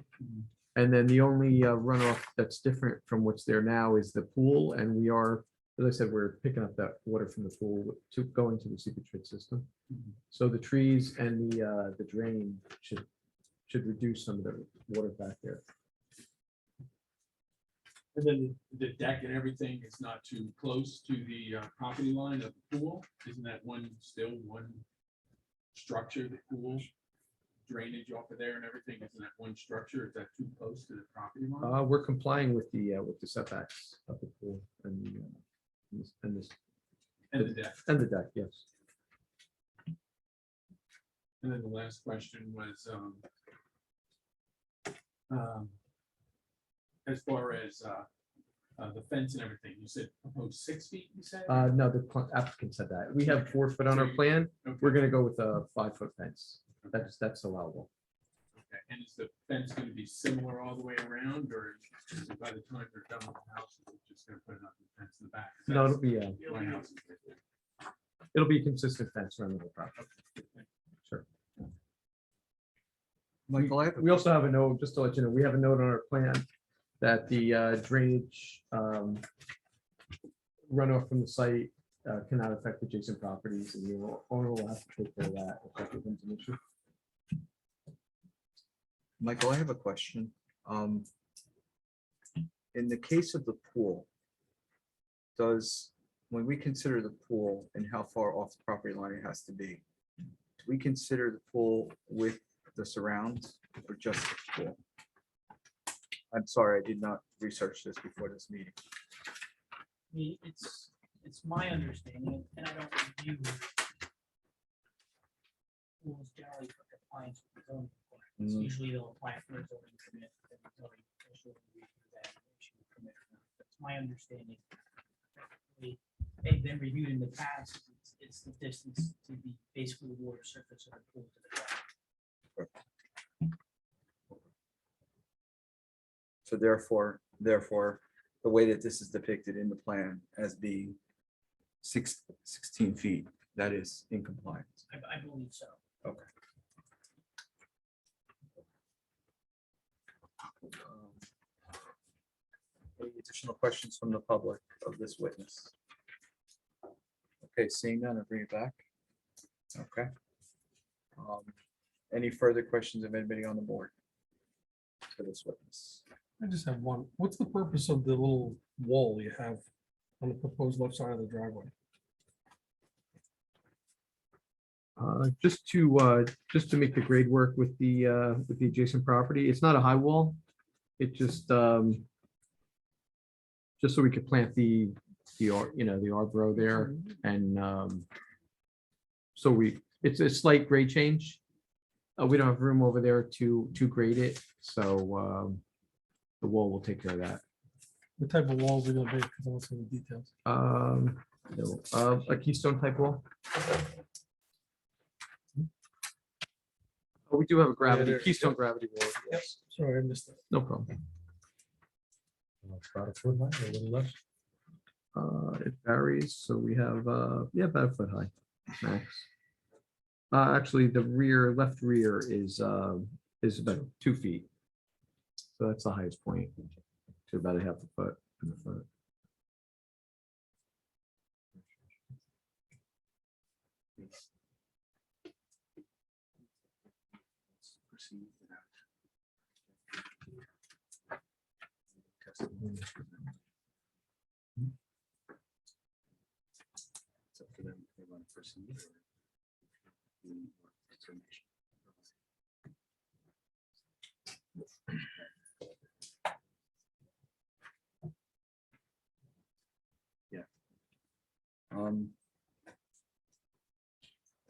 And then the only runoff that's different from what's there now is the pool, and we are, as I said, we're picking up that water from the pool to going to the seepage pit system. So the trees and the drain should reduce some of the water back there. And then the deck and everything is not too close to the property line of the pool? Isn't that still one structure, the pool? Drainage off of there and everything, isn't that one structure? Is that too close to the property line? We're complying with the setbacks of the pool and this. And the deck? And the deck, yes. And then the last question was, as far as the fence and everything, you said proposed 6 feet, you said? No, the applicant said that. We have 4 foot on our plan. We're gonna go with a 5-foot fence. That's allowable. Okay, and is the fence gonna be similar all the way around, or is it by the time they're done with the house, we're just gonna put another fence in the back? 'Cause No, that's- it'll be, my house is right there. it'll be a consistent fence around the whole property. Sure. Michael, I have a We also have a note, just to let you know, we have a note on our plan that the drainage runoff from the site cannot affect adjacent properties, and the owner will have to take care of that if that becomes an issue. Michael, I have a question. In the case of the pool, when we consider the pool and how far off the property line it has to be, do we consider the pool with the surrounds or just the pool? I'm sorry, I did not research this before this meeting. I mean, it's my understanding, and I don't review rules generally for compliance with the zoning requirements. Mhm. Usually they'll apply for a zoning permit, then the zoning official will review that and issue a permit or not. That's my understanding. They've been reviewed in the past, it's the distance to the basically the water surface of the pool to the ground. So therefore, the way that this is depicted in the plan as being 16 feet, that is in compliance. I believe so. Okay. Any additional questions from the public of this witness? Okay, seeing none, I'll bring it back. Okay. Any further questions of anybody on the board for this witness? I just have one. What's the purpose of the little wall you have on the proposed left side of the driveway? Just to make the grade work with the adjacent property. It's not a high wall. It just so we could plant the arbor there, and so it's a slight grade change. We don't have room over there to grade it, so the wall will take care of that. What type of walls are gonna be? Because I want some details. A keystone type wall. Oh, we do have a gravity, there you keystone go. gravity wall. Yes, Sorry, I missed it. no problem. About a foot high, a little less. It varies, so we have, yeah, about a foot high, max. Actually, the left rear is about 2 feet. So that's the highest point, to about a half a foot in the front. It's up to them if they want to proceed or determination.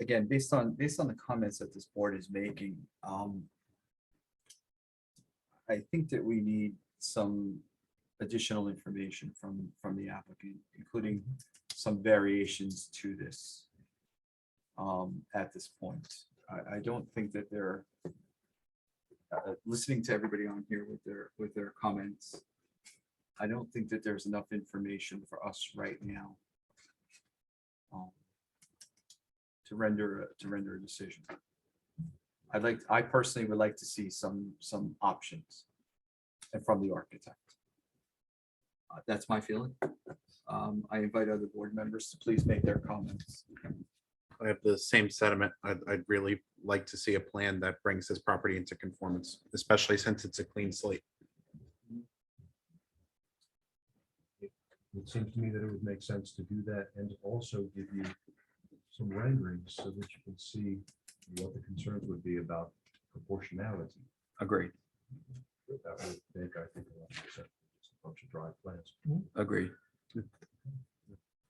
Again, based on the comments that this board is making, I think that we need some additional information from the applicant, including some variations to this at this point. I don't think that they're listening to everybody on here with their comments. I don't think that there's enough information for us right now to render a decision. I personally would like to see some options and from the architect. That's my feeling. I invite other board members to please make their comments. I have the same sentiment. I'd really like to see a plan that brings this property into conformance, especially since it's a clean slate. It seems to me that it would make sense to do that and also give you some renderings so that you can see what the concerns would be about proportionality. Agreed. That would make, I think, a lot of sense. Just a bunch of dry plans. Agreed.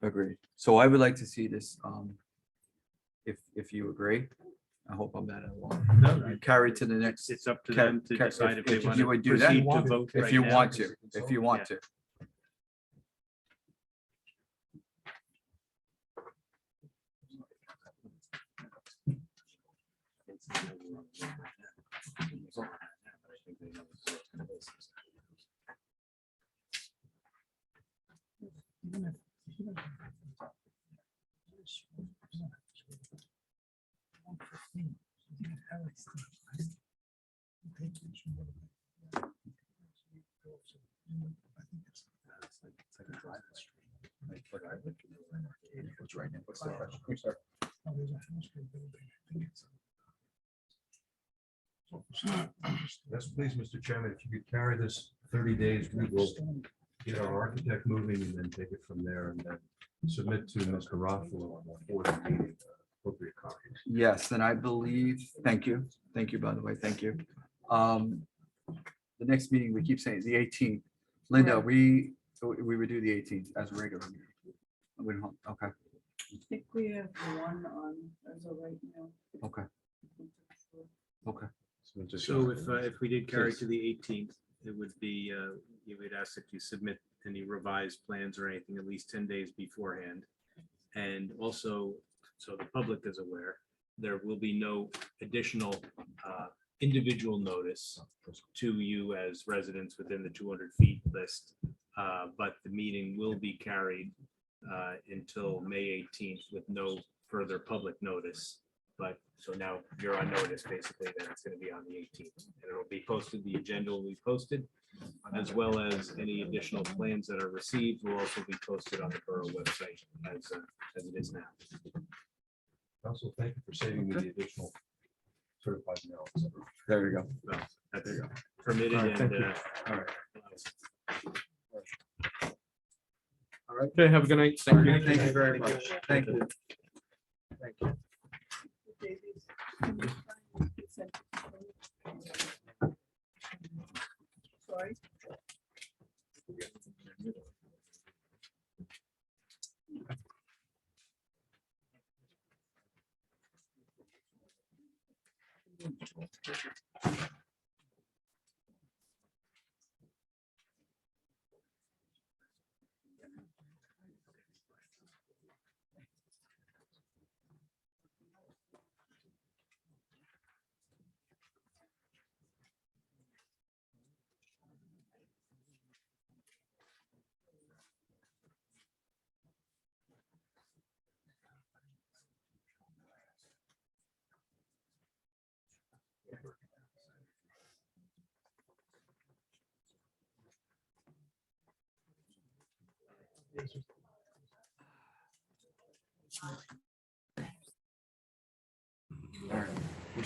Agreed. So I would like to see this, if you agree. I hope I'm not alone. Carry to the next. It's up to them to decide if they want you to would do that, proceed to vote if right you now. want to, if you want Yeah. to. It's right now. What's the question? I'm sorry. Yes, please, Mr. Chairman, if you could carry this 30 days, we will get our architect moving and then take it from there and then submit to Mr. Rothwell for the meeting appropriate copies. Yes, and I believe, thank you, by the way, thank you. The next meeting, we keep saying the 18th. Linda, Right. we would do the 18th as a regular meeting. Okay, I think we have one on as of right now. okay, okay. So if we did carry to the 18th, it would be, you would ask that you submit any revised plans or anything at least 10 days beforehand. And also, so the public is aware, there will be no additional individual notice to you as residents within the 200 feet list. But the meeting will be carried until May 18th with no further public notice. But so now you're on notice, basically, that it's going to be on the 18th. And it'll be posted, the agenda will be posted, as well as any additional plans that are received will also be posted on the borough website as it is now. Also, thank you for saving me the additional certified mail. There you go. Well, that's permitted All right, thank and. you. All right. All right. Okay, have a good night. Thank you. Thank you very much. Thank you. Thank you. Sorry.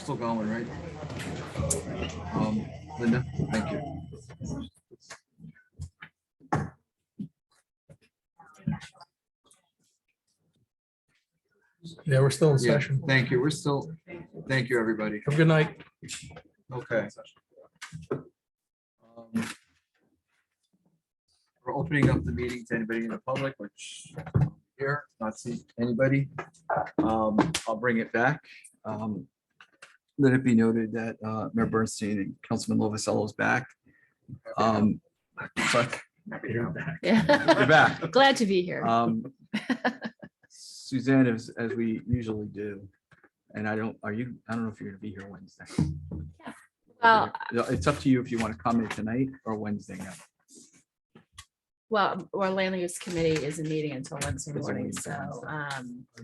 Still going, right? Linda, thank you. Yeah, we're still in Yeah, session. thank you. We're still, thank you, everybody. Have a good night. Okay. We're opening up the meeting to anybody in the public, which here, not see anybody. I'll bring it back. Let it be noted that Mayor Bernstein and Councilman Lovasello is back. But you're back. Yeah. You're back. Glad to be here. Suzanne, as we usually do, and I don't know if you're gonna be here Wednesday. Well, It's up to you if you want to come in tonight or Wednesday night. Well, our land use committee isn't meeting until Wednesday It's a morning, week, so,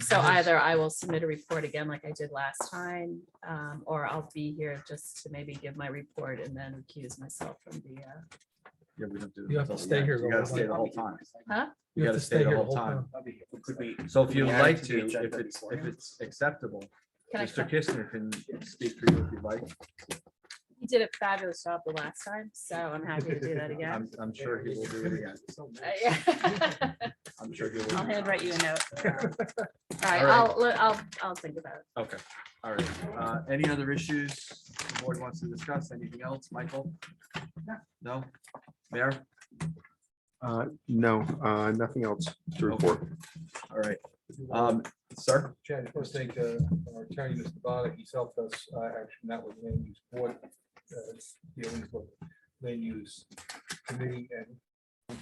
so either I will submit a report again like I did last time, or I'll be here just to maybe give my report and then recuse myself from the, Yeah, we don't do it You have to until stay the here end. the You gotta whole stay the time. whole time. huh? You gotta stay the whole time. So if you'd Can we add like it to to, the if agenda it's, before? if it's acceptable, Can I Mr. come? Kistner can speak for you if you'd like. You did a fabulous job the last time, so I'm happy to do that again. I'm sure he will do it again. Yeah. I'm sure he will. I'll handwrite you a note. All right, All right. I'll think about it. Okay, all right. Any other issues the board wants to discuss? Anything else, Michael? No? Mayor? No, nothing else to report. All right. Sir? Chad, I first thank our attorney, Mr. Bonnet. He's helped us actually not with land use board dealings with land use committee and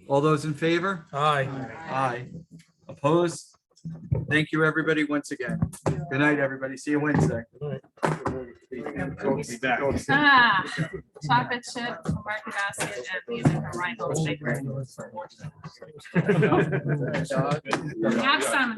All those in favor? Aye. Aye. Opposed? Thank you, everybody, once again. Good night, everybody. See you Wednesday. Be back. Chocolate chip, market basket, and music from Reinhold Baker. Next time.